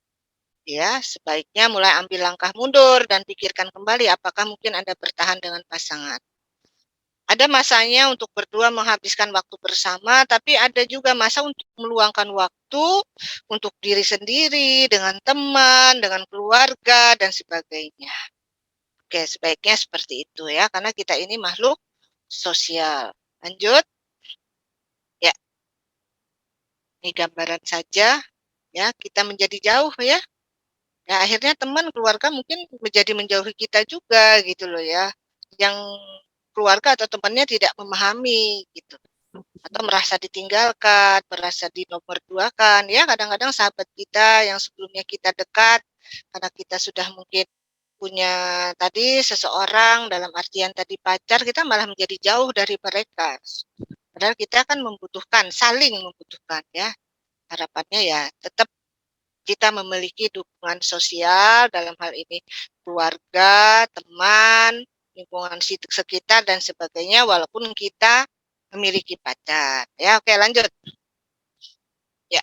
Ya, sebaiknya mulai ambil langkah mundur dan pikirkan kembali apakah mungkin Anda bertahan dengan pasangan. Ada masanya untuk berdua menghabiskan waktu bersama, tapi ada juga masa untuk meluangkan waktu untuk diri sendiri, dengan teman, dengan keluarga, dan sebagainya. Oke, sebaiknya seperti itu ya, karena kita ini makhluk sosial. Lanjut. Ya, ini gambaran saja. Ya, kita menjadi jauh ya. Ya, akhirnya teman, keluarga mungkin menjadi menjauhi kita juga gitu loh ya. Yang keluarga atau temannya tidak memahami gitu, atau merasa ditinggalkan, merasa dinomorduakan. Ya, kadang-kadang sahabat kita yang sebelumnya kita dekat, karena kita sudah mungkin punya tadi seseorang, dalam artian tadi pacar, kita malah menjadi jauh dari mereka. Padahal kita kan membutuhkan, saling membutuhkan ya. Harapannya ya tetap kita memiliki dukungan sosial, dalam hal ini keluarga, teman, lingkungan sekitar dan sebagainya, walaupun kita memiliki pacar. Ya, oke lanjut. Ya,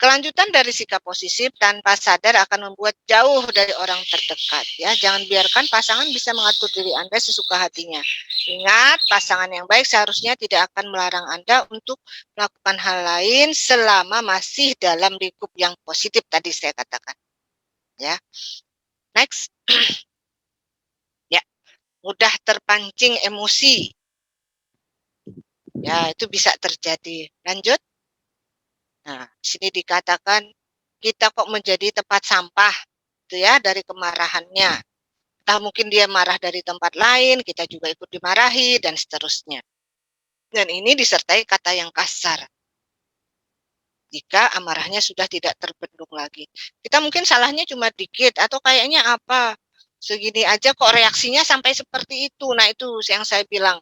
kelanjutan dari sikap posesif tanpa sadar akan membuat jauh dari orang terdekat. Ya, jangan biarkan pasangan bisa mengatur diri Anda sesuka hatinya. Ingat, pasangan yang baik seharusnya tidak akan melarang Anda untuk melakukan hal lain selama masih dalam lingkup yang positif tadi saya katakan. Ya, next. Ya, mudah terpancing emosi. Ya, itu bisa terjadi. Lanjut. Nah, sini dikatakan kita kok menjadi tempat sampah, gitu ya, dari kemarahannya. Entah mungkin dia marah dari tempat lain, kita juga ikut dimarahi, dan seterusnya. Dan ini disertai kata yang kasar. Jika amarahnya sudah tidak terbendung lagi. Kita mungkin salahnya cuma dikit, atau kayaknya apa, segini aja kok reaksinya sampai seperti itu. Nah, itu yang saya bilang.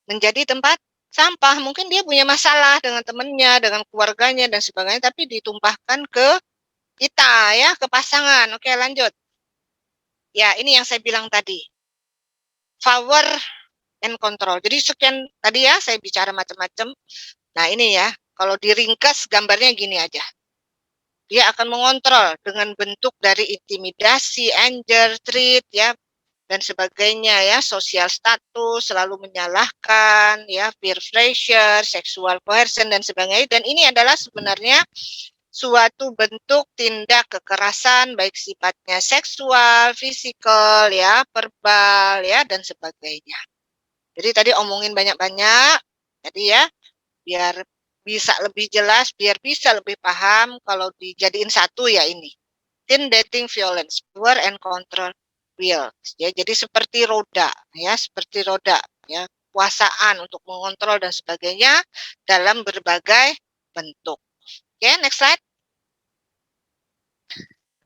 Menjadi tempat sampah. Mungkin dia punya masalah dengan temannya, dengan keluarganya, dan sebagainya, tapi ditumpahkan ke kita, ya, ke pasangan. Oke, lanjut. ya ini yang saya bilang tadi, power and control. Jadi sekian tadi ya saya bicara macam-macam. Nah ini ya, kalau diringkas gambarnya gini aja. Dia akan mengontrol dengan bentuk dari intimidasi, anger, threat, ya, dan sebagainya ya, sosial status, selalu menyalahkan, ya, peer pressure, sexual coercion dan sebagainya. Dan ini adalah sebenarnya suatu bentuk tindak kekerasan baik sifatnya seksual, fisikal, ya, verbal, ya, dan sebagainya. Jadi tadi omongin banyak-banyak. Jadi ya, biar bisa lebih jelas, biar bisa lebih paham kalau dijadiin satu ya ini. Teen dating violence, power and control will. Ya, jadi seperti roda, ya, seperti roda, ya, kuasaan untuk mengontrol dan sebagainya dalam berbagai bentuk. Oke, next slide.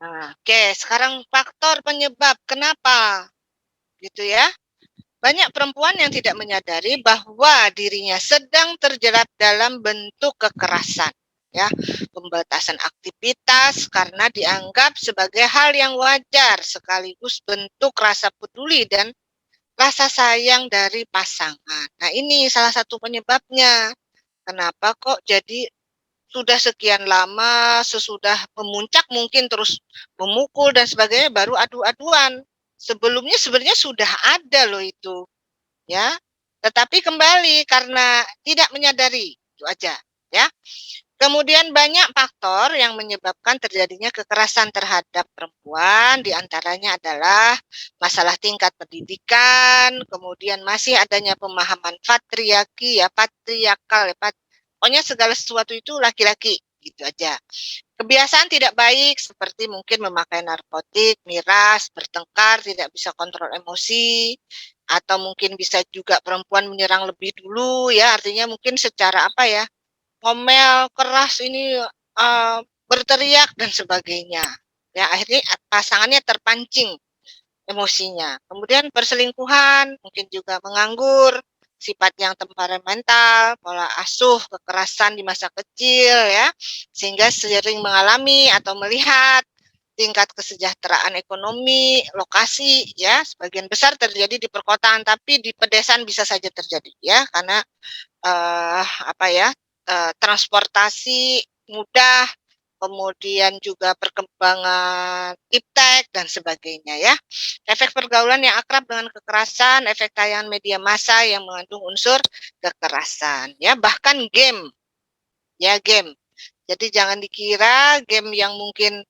Nah, oke, sekarang faktor penyebab kenapa, gitu ya. Banyak perempuan yang tidak menyadari bahwa dirinya sedang terjerat dalam bentuk kekerasan, ya, pembatasan aktivitas karena dianggap sebagai hal yang wajar sekaligus bentuk rasa peduli dan rasa sayang dari pasangan. Nah, ini salah satu penyebabnya. Kenapa kok jadi sudah sekian lama sesudah memuncak mungkin terus memukul dan sebagainya baru adu-aduan. Sebelumnya sebenarnya sudah ada loh itu. Ya, tetapi kembali karena tidak menyadari, itu aja, ya. Kemudian banyak faktor yang menyebabkan terjadinya kekerasan terhadap perempuan, diantaranya adalah masalah tingkat pendidikan, kemudian masih adanya pemahaman patriarki, ya, patriarkal, ya, pokoknya segala sesuatu itu laki-laki, gitu aja. Kebiasaan tidak baik seperti mungkin memakai narkotik, miras, bertengkar, tidak bisa kontrol emosi, atau mungkin bisa juga perempuan menyerang lebih dulu, ya, artinya mungkin secara apa ya, ngomel keras ini, berteriak dan sebagainya, ya, akhirnya pasangannya terpancing emosinya. Kemudian perselingkuhan, mungkin juga menganggur, sifat yang temperamental, pola asuh, kekerasan di masa kecil, ya, sehingga sering mengalami atau melihat tingkat kesejahteraan ekonomi, lokasi, ya, sebagian besar terjadi di perkotaan, tapi di pedesaan bisa saja terjadi, ya, karena apa ya, transportasi mudah, kemudian juga perkembangan iptek dan sebagainya, ya. Efek pergaulan yang akrab dengan kekerasan, efek tayangan media massa yang mengandung unsur kekerasan, ya, bahkan game, ya, game. Jadi jangan dikira game yang mungkin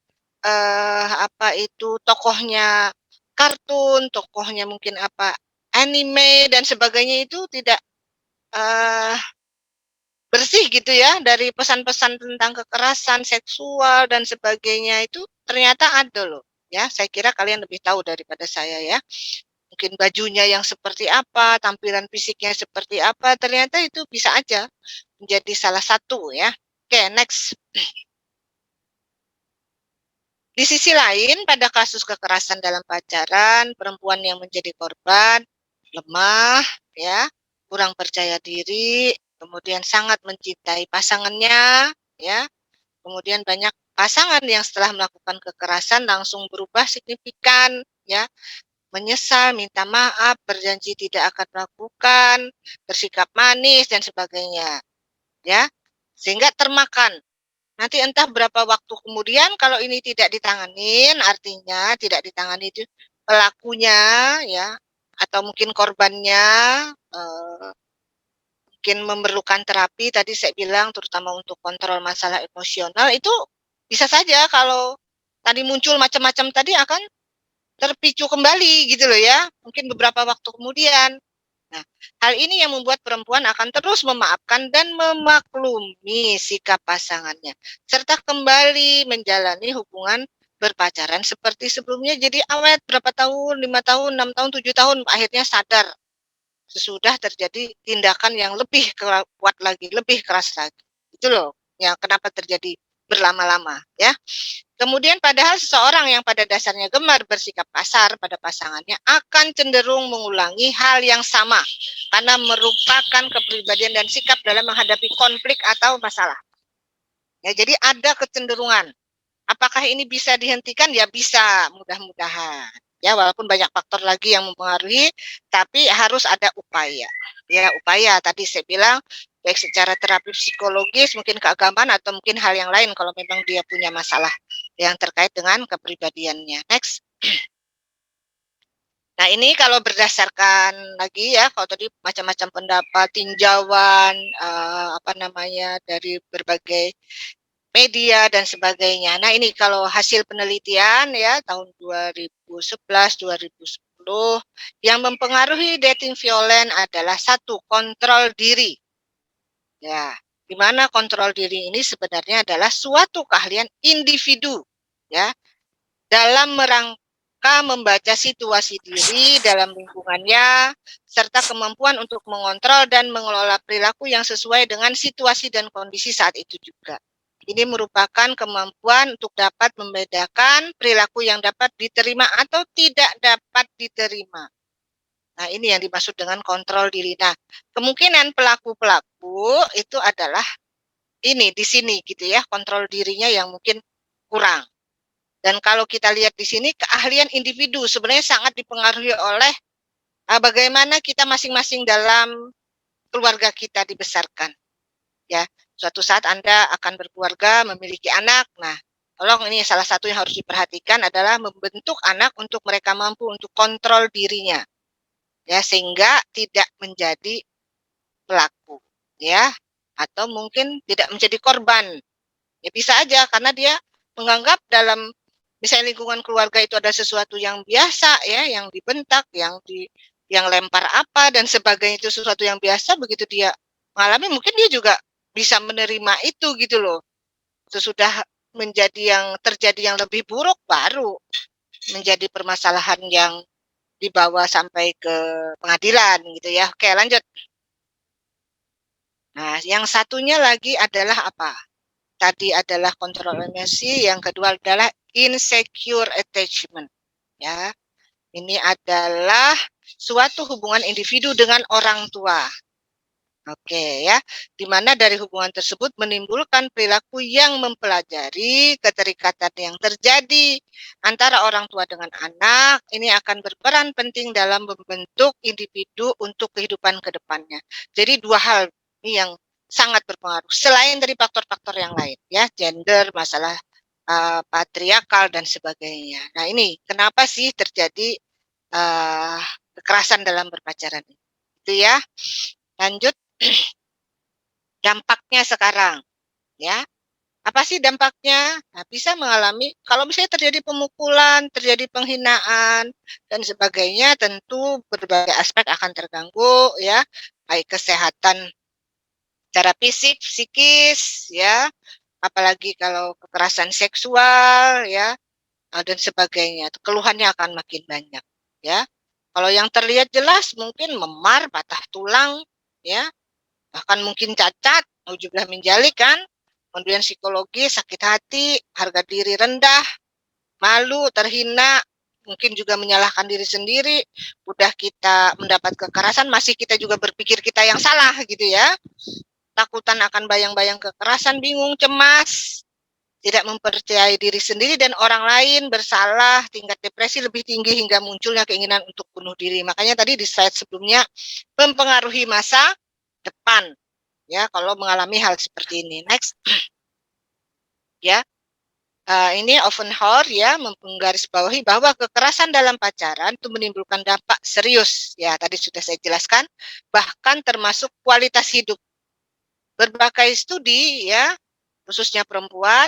apa itu tokohnya kartun, tokohnya mungkin apa anime dan sebagainya itu tidak bersih gitu ya dari pesan-pesan tentang kekerasan seksual dan sebagainya itu ternyata ada loh, ya. Saya kira kalian lebih tahu daripada saya, ya. Mungkin bajunya yang seperti apa, tampilan fisiknya seperti apa, ternyata itu bisa aja menjadi salah satu, ya. Oke, next. Di sisi lain, pada kasus kekerasan dalam pacaran, perempuan yang menjadi korban lemah, ya, kurang percaya diri, kemudian sangat mencintai pasangannya, ya. Kemudian banyak pasangan yang setelah melakukan kekerasan langsung berubah signifikan, ya, menyesal, minta maaf, berjanji tidak akan melakukan, bersikap manis dan sebagainya, ya. Sehingga termakan. Nanti entah berapa waktu kemudian kalau ini tidak ditanganin, artinya tidak ditangani itu pelakunya, ya, atau mungkin korbannya mungkin memerlukan terapi tadi saya bilang terutama untuk kontrol masalah emosional itu bisa saja kalau tadi muncul macam-macam tadi akan terpicu kembali gitu loh, ya, mungkin beberapa waktu kemudian. Nah, hal ini yang membuat perempuan akan terus memaafkan dan memaklumi sikap pasangannya, serta kembali menjalani hubungan berpacaran seperti sebelumnya. Jadi awet berapa tahun, 5 tahun, 6 tahun, 7 tahun, akhirnya sadar sesudah terjadi tindakan yang lebih kuat lagi, lebih keras lagi. Itu loh yang kenapa terjadi berlama-lama, ya. Kemudian padahal seseorang yang pada dasarnya gemar bersikap kasar pada pasangannya akan cenderung mengulangi hal yang sama karena merupakan kepribadian dan sikap dalam menghadapi konflik atau masalah. Ya, jadi ada kecenderungan. Apakah ini bisa dihentikan? Ya bisa, mudah-mudahan. Ya, walaupun banyak faktor lagi yang mempengaruhi, tapi harus ada upaya. Ya, upaya tadi saya bilang baik secara terapi psikologis, mungkin keagamaan atau mungkin hal yang lain kalau memang dia punya masalah yang terkait dengan kepribadiannya. Next. Nah, ini kalau berdasarkan lagi ya, kalau tadi macam-macam pendapat, tinjauan, apa namanya, dari berbagai media dan sebagainya. Nah, ini kalau hasil penelitian ya tahun 2011, 2010 yang mempengaruhi dating violent adalah satu, kontrol diri. Ya, di mana kontrol diri ini sebenarnya adalah suatu keahlian individu ya dalam merangka membaca situasi diri dalam lingkungannya serta kemampuan untuk mengontrol dan mengelola perilaku yang sesuai dengan situasi dan kondisi saat itu juga. Ini merupakan kemampuan untuk dapat membedakan perilaku yang dapat diterima atau tidak dapat diterima. Nah, ini yang dimaksud dengan kontrol diri. Nah, kemungkinan pelaku-pelaku itu adalah ini di sini gitu ya, kontrol dirinya yang mungkin kurang. Dan kalau kita lihat di sini keahlian individu sebenarnya sangat dipengaruhi oleh bagaimana kita masing-masing dalam keluarga kita dibesarkan. Ya, suatu saat Anda akan berkeluarga, memiliki anak. Nah, tolong ini salah satu yang harus diperhatikan adalah membentuk anak untuk mereka mampu untuk kontrol dirinya. Ya, sehingga tidak menjadi pelaku, ya. Atau mungkin tidak menjadi korban. Ya bisa aja karena dia menganggap dalam misalnya lingkungan keluarga itu ada sesuatu yang biasa ya, yang dibentak, yang lempar apa dan sebagainya itu sesuatu yang biasa, begitu dia mengalami mungkin dia juga bisa menerima itu gitu loh. Sesudah menjadi yang terjadi yang lebih buruk baru menjadi permasalahan yang dibawa sampai ke pengadilan gitu ya. Oke, lanjut. Nah, yang satunya lagi adalah apa? Tadi adalah kontrol emosi, yang kedua adalah insecure attachment. Ya, ini adalah suatu hubungan individu dengan orang tua. Oke ya, di mana dari hubungan tersebut menimbulkan perilaku yang mempelajari keterikatan yang terjadi antara orang tua dengan anak. Ini akan berperan penting dalam membentuk individu untuk kehidupan ke depannya. Jadi dua hal ini yang sangat berpengaruh selain dari faktor-faktor yang lain ya, gender, masalah patriarkal dan sebagainya. Nah, ini kenapa sih terjadi kekerasan dalam berpacaran itu ya. Lanjut. Dampaknya sekarang ya. Apa sih dampaknya? Nah, bisa mengalami kalau misalnya terjadi pemukulan, terjadi penghinaan dan sebagainya, tentu berbagai aspek akan terganggu ya, baik kesehatan secara fisik, psikis ya, apalagi kalau kekerasan seksual ya, dan sebagainya. Keluhannya akan makin banyak ya. Kalau yang terlihat jelas mungkin memar, patah tulang ya, bahkan mungkin cacat, nauzubillah min dzalik kan, kemudian psikologi, sakit hati, harga diri rendah, malu, terhina, mungkin juga menyalahkan diri sendiri, udah kita mendapat kekerasan, masih kita juga berpikir kita yang salah gitu ya, takutan akan bayang-bayang kekerasan, bingung, cemas, tidak mempercayai diri sendiri dan orang lain, bersalah, tingkat depresi lebih tinggi hingga munculnya keinginan untuk bunuh diri. Makanya tadi di slide sebelumnya mempengaruhi masa depan ya kalau mengalami hal seperti ini. Next. Ya. Ini Oppenhauer ya menggarisbawahi bahwa kekerasan dalam pacaran itu menimbulkan dampak serius. Ya, tadi sudah saya jelaskan, bahkan termasuk kualitas hidup. Berbagai studi ya, khususnya perempuan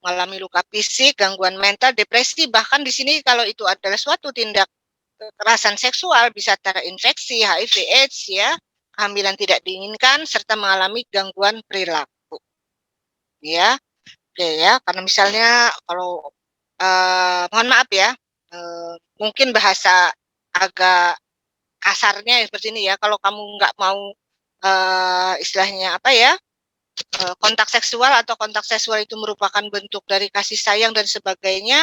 mengalami luka fisik, gangguan mental, depresi, bahkan di sini kalau itu adalah suatu tindak kekerasan seksual bisa terinfeksi HIV AIDS ya, kehamilan tidak diinginkan, serta mengalami gangguan perilaku. Ya, oke ya, karena misalnya kalau mohon maaf ya, mungkin bahasa agak kasarnya seperti ini ya, kalau kamu nggak mau istilahnya apa ya, kontak seksual atau kontak seksual itu merupakan bentuk dari kasih sayang dan sebagainya,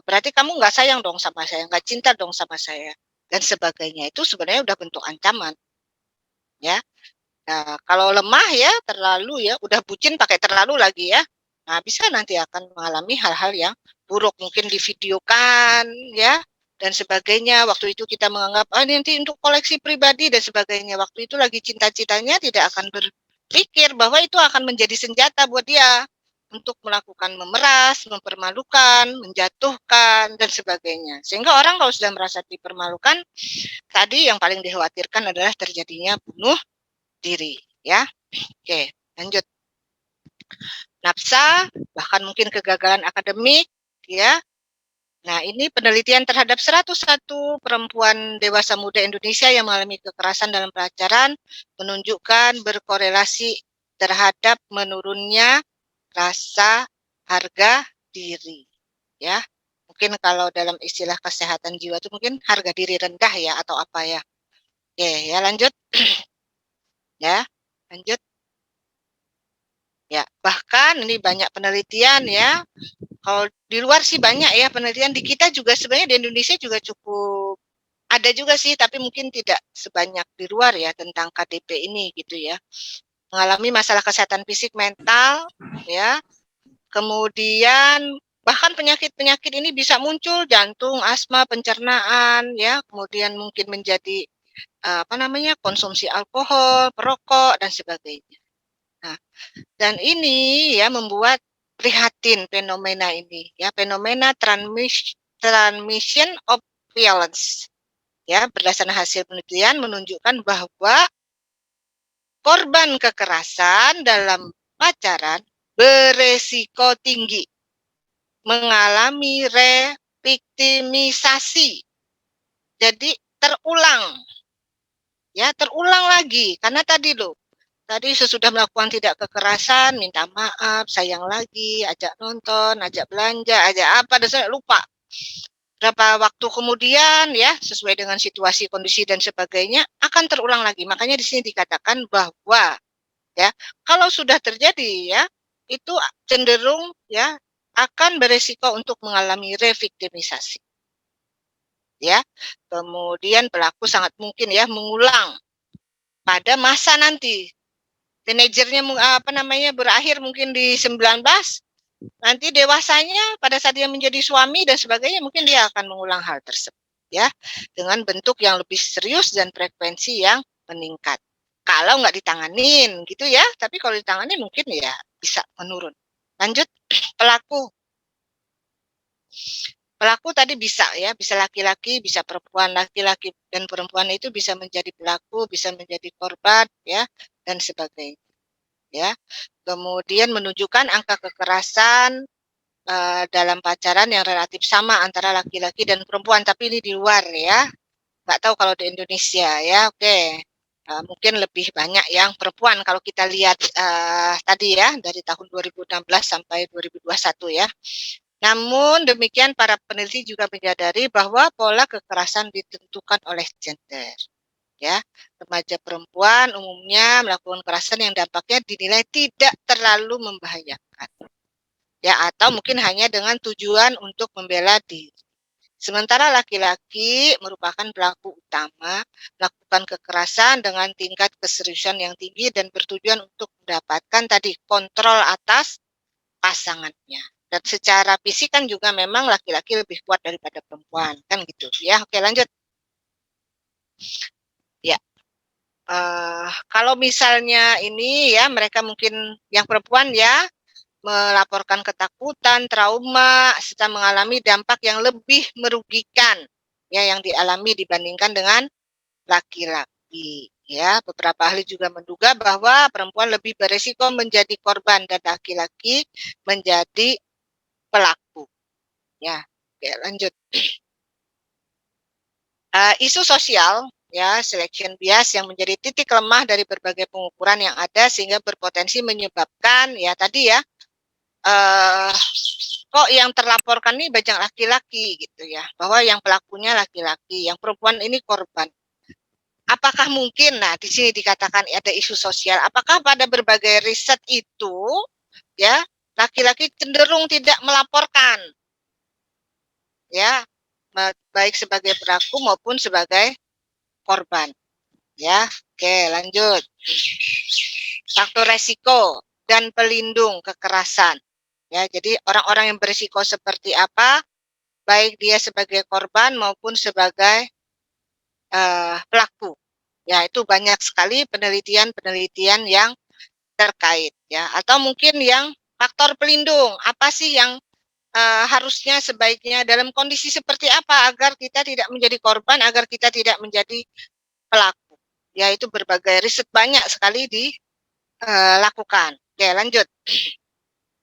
berarti kamu nggak sayang dong sama saya, nggak cinta dong sama saya, dan sebagainya. Itu sebenarnya udah bentuk ancaman. Ya, nah, kalau lemah ya terlalu ya, udah bucin pakai terlalu lagi ya, nah bisa nanti akan mengalami hal-hal yang buruk, mungkin divideokan ya, dan sebagainya. Waktu itu kita menganggap ini nanti untuk koleksi pribadi dan sebagainya. Waktu itu lagi cinta-cintanya, tidak akan berpikir bahwa itu akan menjadi senjata buat dia untuk melakukan memeras, mempermalukan, menjatuhkan dan sebagainya. Sehingga orang kalau sudah merasa dipermalukan, tadi yang paling dikhawatirkan adalah terjadinya bunuh diri, ya. Oke, lanjut. Nafsa, bahkan mungkin kegagalan akademik, ya. Nah, ini penelitian terhadap 101 perempuan dewasa muda Indonesia yang mengalami kekerasan dalam pacaran menunjukkan berkorelasi terhadap menurunnya rasa harga diri. Ya, mungkin kalau dalam istilah kesehatan jiwa itu mungkin harga diri rendah ya atau apa ya. Oke, ya lanjut. Ya, lanjut. Ya, bahkan ini banyak penelitian ya. Kalau di luar sih banyak ya penelitian, di kita juga sebenarnya di Indonesia juga cukup ada juga sih, tapi mungkin tidak sebanyak di luar ya tentang KDP ini gitu ya. Mengalami masalah kesehatan fisik mental ya. Kemudian bahkan penyakit-penyakit ini bisa muncul, jantung, asma, pencernaan ya, kemudian mungkin menjadi konsumsi alkohol, perokok dan sebagainya. Nah, dan ini ya membuat prihatin fenomena ini ya, fenomena transmission of violence ya, berdasarkan hasil penelitian menunjukkan bahwa korban kekerasan dalam pacaran beresiko tinggi mengalami reviktimisasi, jadi terulang lagi karena tadi sesudah melakukan tidak kekerasan, minta maaf, sayang lagi, ajak nonton, ajak belanja, ajak apa, dan saya lupa. Berapa waktu kemudian ya, sesuai dengan situasi, kondisi, dan sebagainya, akan terulang lagi. Makanya di sini dikatakan bahwa ya, kalau sudah terjadi ya, itu cenderung ya akan beresiko untuk mengalami reviktimisasi. Ya, kemudian pelaku sangat mungkin ya mengulang pada masa nanti. Teenagernya berakhir mungkin di 19, nanti dewasanya pada saat dia menjadi suami dan sebagainya mungkin dia akan mengulang hal tersebut ya, dengan bentuk yang lebih serius dan frekuensi yang meningkat. Kalau nggak ditanganin gitu ya, tapi kalau ditangani mungkin ya bisa menurun. Lanjut, pelaku tadi bisa ya, bisa laki-laki, bisa perempuan. Laki-laki dan perempuan itu bisa menjadi pelaku, bisa menjadi korban ya, dan sebagainya ya. Kemudian menunjukkan angka kekerasan dalam pacaran yang relatif sama antara laki-laki dan perempuan, tapi ini di luar ya, nggak tahu kalau di Indonesia ya. Oke, mungkin lebih banyak yang perempuan kalau kita lihat tadi ya, dari tahun 2016 sampai 2021 ya. Namun demikian, para peneliti juga menyadari bahwa pola kekerasan ditentukan oleh gender. Ya, remaja perempuan umumnya melakukan kekerasan yang dampaknya dinilai tidak terlalu membahayakan. Ya, atau mungkin hanya dengan tujuan untuk membela diri. Sementara laki-laki merupakan pelaku utama, melakukan kekerasan dengan tingkat keseriusan yang tinggi dan bertujuan untuk mendapatkan tadi kontrol atas pasangannya. Dan secara fisik kan juga memang laki-laki lebih kuat daripada perempuan, kan gitu ya. Oke, lanjut. Ya, kalau misalnya ini ya, mereka mungkin yang perempuan ya melaporkan ketakutan, trauma, serta mengalami dampak yang lebih merugikan ya yang dialami dibandingkan dengan laki-laki. Ya, beberapa ahli juga menduga bahwa perempuan lebih beresiko menjadi korban dan laki-laki menjadi pelaku. Ya, oke, lanjut. Isu sosial ya, selection bias yang menjadi titik lemah dari berbagai pengukuran yang ada sehingga berpotensi menyebabkan ya tadi ya, kok yang terlaporkan ini banyak laki-laki gitu ya, bahwa yang pelakunya laki-laki, yang perempuan ini korban. Apakah mungkin, nah di sini dikatakan ada isu sosial, apakah pada berbagai riset itu ya laki-laki cenderung tidak melaporkan ya, baik sebagai pelaku maupun sebagai korban ya. Oke, lanjut. Faktor resiko dan pelindung kekerasan ya, jadi orang-orang yang berisiko seperti apa baik dia sebagai korban maupun sebagai pelaku. Ya, itu banyak sekali penelitian-penelitian yang terkait ya. Atau mungkin yang faktor pelindung, apa sih yang harusnya sebaiknya dalam kondisi seperti apa agar kita tidak menjadi korban, agar kita tidak menjadi pelaku. Ya, itu berbagai riset banyak sekali dilakukan. Oke, lanjut.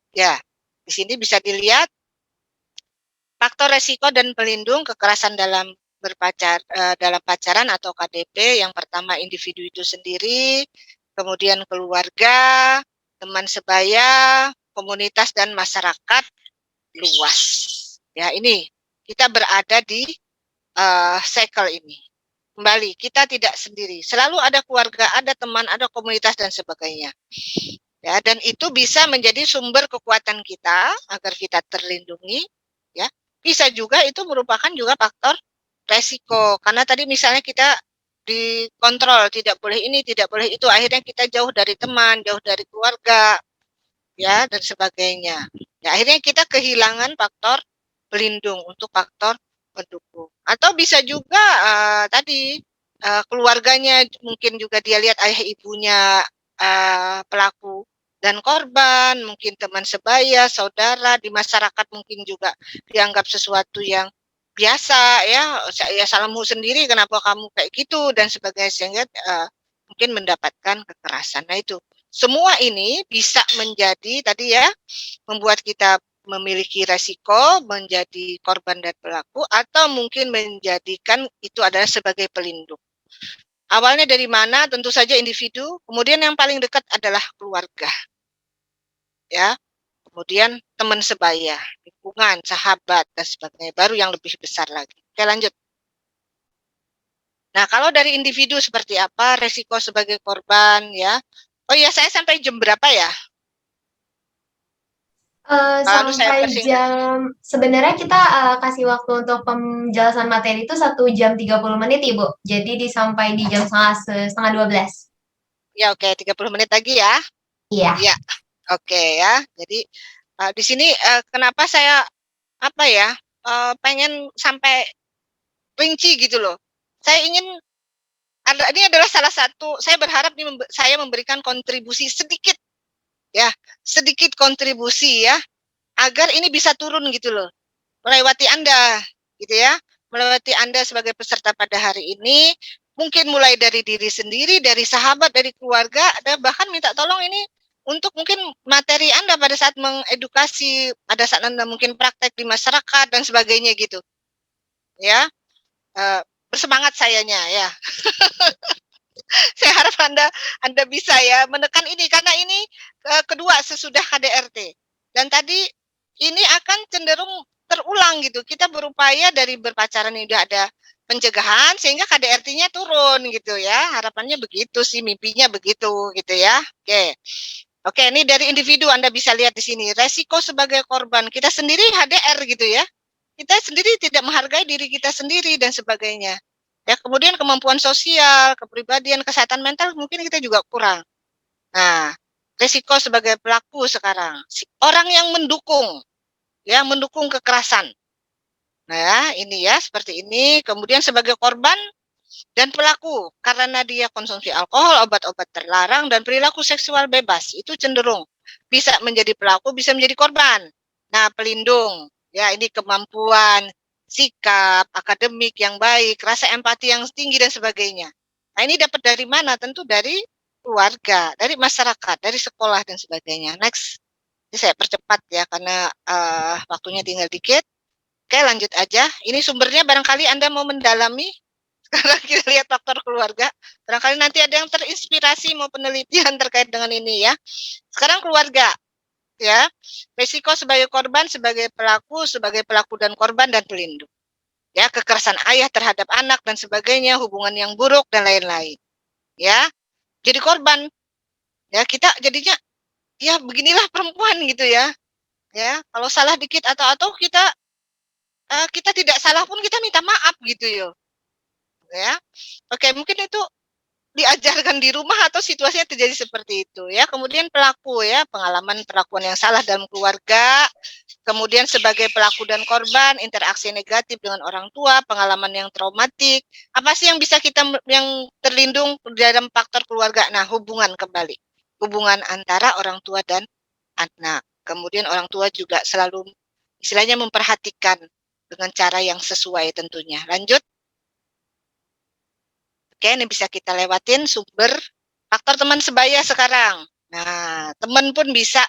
Ya, di sini bisa dilihat faktor resiko dan pelindung kekerasan dalam dalam pacaran atau KDP. Yang pertama individu itu sendiri, kemudian keluarga, teman sebaya, komunitas dan masyarakat luas. Ya, ini kita berada di cycle ini. Kembali, kita tidak sendiri. Selalu ada keluarga, ada teman, ada komunitas dan sebagainya. Ya, dan itu bisa menjadi sumber kekuatan kita agar kita terlindungi, ya. Bisa juga itu merupakan juga faktor resiko. Karena tadi misalnya kita dikontrol, tidak boleh ini, tidak boleh itu, akhirnya kita jauh dari teman, jauh dari keluarga, ya, dan sebagainya. Ya, akhirnya kita kehilangan faktor pelindung untuk faktor pendukung. Atau bisa juga tadi keluarganya mungkin juga dia lihat ayah ibunya pelaku dan korban, mungkin teman sebaya, saudara, di masyarakat mungkin juga dianggap sesuatu yang biasa, ya salahmu sendiri, kenapa kamu kayak gitu dan sebagainya, sehingga mungkin mendapatkan kekerasan. Nah, itu semua ini bisa menjadi tadi ya, membuat kita memiliki resiko menjadi korban dan pelaku, atau mungkin menjadikan itu adalah sebagai pelindung. Awalnya dari mana? Tentu saja individu, kemudian yang paling dekat adalah keluarga. Ya. Kemudian teman sebaya, lingkungan, sahabat dan sebagainya, baru yang lebih besar lagi. Oke, lanjut. Nah, kalau dari individu seperti apa resiko sebagai korban, ya. Oh iya, saya sampai jam berapa ya? Sampai jam, sebenarnya kita kasih waktu untuk penjelasan materi itu 1 jam 30 menit, Ibu. Jadi sampai di jam setengah 12. Ya, oke, 30 menit lagi ya. Iya. Ya, oke ya. Jadi di sini kenapa saya pengen sampai rinci gitu loh. Saya ingin ini adalah salah satu, saya berharap saya memberikan kontribusi sedikit ya, sedikit kontribusi ya, agar ini bisa turun gitu loh, melewati Anda gitu ya, melewati Anda sebagai peserta pada hari ini, mungkin mulai dari diri sendiri, dari sahabat, dari keluarga, dan bahkan minta tolong ini untuk mungkin materi Anda pada saat mengedukasi, pada saat Anda mungkin praktek di masyarakat dan sebagainya gitu ya. Bersemangat sayanya ya. Saya harap Anda bisa ya menekan ini, karena ini kedua sesudah KDRT. Dan tadi ini akan cenderung terulang gitu. Kita berupaya dari berpacaran ini udah ada pencegahan sehingga KDRT-nya turun gitu ya. Harapannya begitu sih, mimpinya begitu gitu ya. Oke. Oke, ini dari individu Anda bisa lihat di sini. Resiko sebagai korban. Kita sendiri HDR gitu ya. Kita sendiri tidak menghargai diri kita sendiri dan sebagainya. Ya, kemudian kemampuan sosial, kepribadian, kesehatan mental mungkin kita juga kurang. Nah, resiko sebagai pelaku sekarang, orang yang mendukung kekerasan. Nah, ya, ini ya seperti ini. Kemudian sebagai korban dan pelaku, karena dia konsumsi alkohol, obat-obat terlarang, dan perilaku seksual bebas, itu cenderung bisa menjadi pelaku, bisa menjadi korban. Nah, pelindung, ya ini kemampuan, sikap, akademik yang baik, rasa empati yang tinggi, dan sebagainya. Nah, ini dapat dari mana? Tentu dari keluarga, dari masyarakat, dari sekolah, dan sebagainya. Next, ini saya percepat ya, karena waktunya tinggal dikit. Oke, lanjut aja. Ini sumbernya barangkali Anda mau mendalami, karena kita lihat faktor keluarga, barangkali nanti ada yang terinspirasi mau penelitian terkait dengan ini ya. Sekarang keluarga, ya, risiko sebagai korban, sebagai pelaku dan korban dan pelindung. Ya, kekerasan ayah terhadap anak dan sebagainya, hubungan yang buruk dan lain-lain. Ya, jadi korban, ya kita jadinya, ya beginilah perempuan gitu ya. Ya, kalau salah dikit atau kita tidak salah pun kita minta maaf gitu ya. Oke, mungkin itu diajarkan di rumah atau situasinya terjadi seperti itu ya. Kemudian pelaku ya, pengalaman perlakuan yang salah dalam keluarga Kemudian sebagai pelaku dan korban, interaksi negatif dengan orang tua, pengalaman yang traumatik. Apa sih yang bisa kita yang terlindung dalam faktor keluarga? Nah, hubungan kembali. Hubungan antara orang tua dan anak. Kemudian orang tua juga selalu istilahnya memperhatikan dengan cara yang sesuai tentunya. Lanjut. Oke, ini bisa kita lewatin sumber faktor teman sebaya sekarang. Nah, teman pun bisa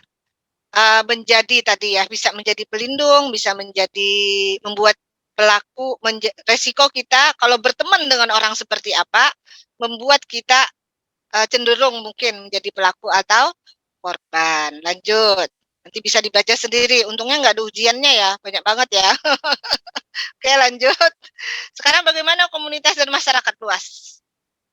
menjadi tadi ya, bisa menjadi pelindung, bisa menjadi membuat pelaku resiko kita kalau berteman dengan orang seperti apa, membuat kita cenderung mungkin menjadi pelaku atau korban. Lanjut. Nanti bisa dibaca sendiri. Untungnya nggak ada ujiannya ya, banyak banget ya. Oke, lanjut. Sekarang bagaimana komunitas dan masyarakat luas?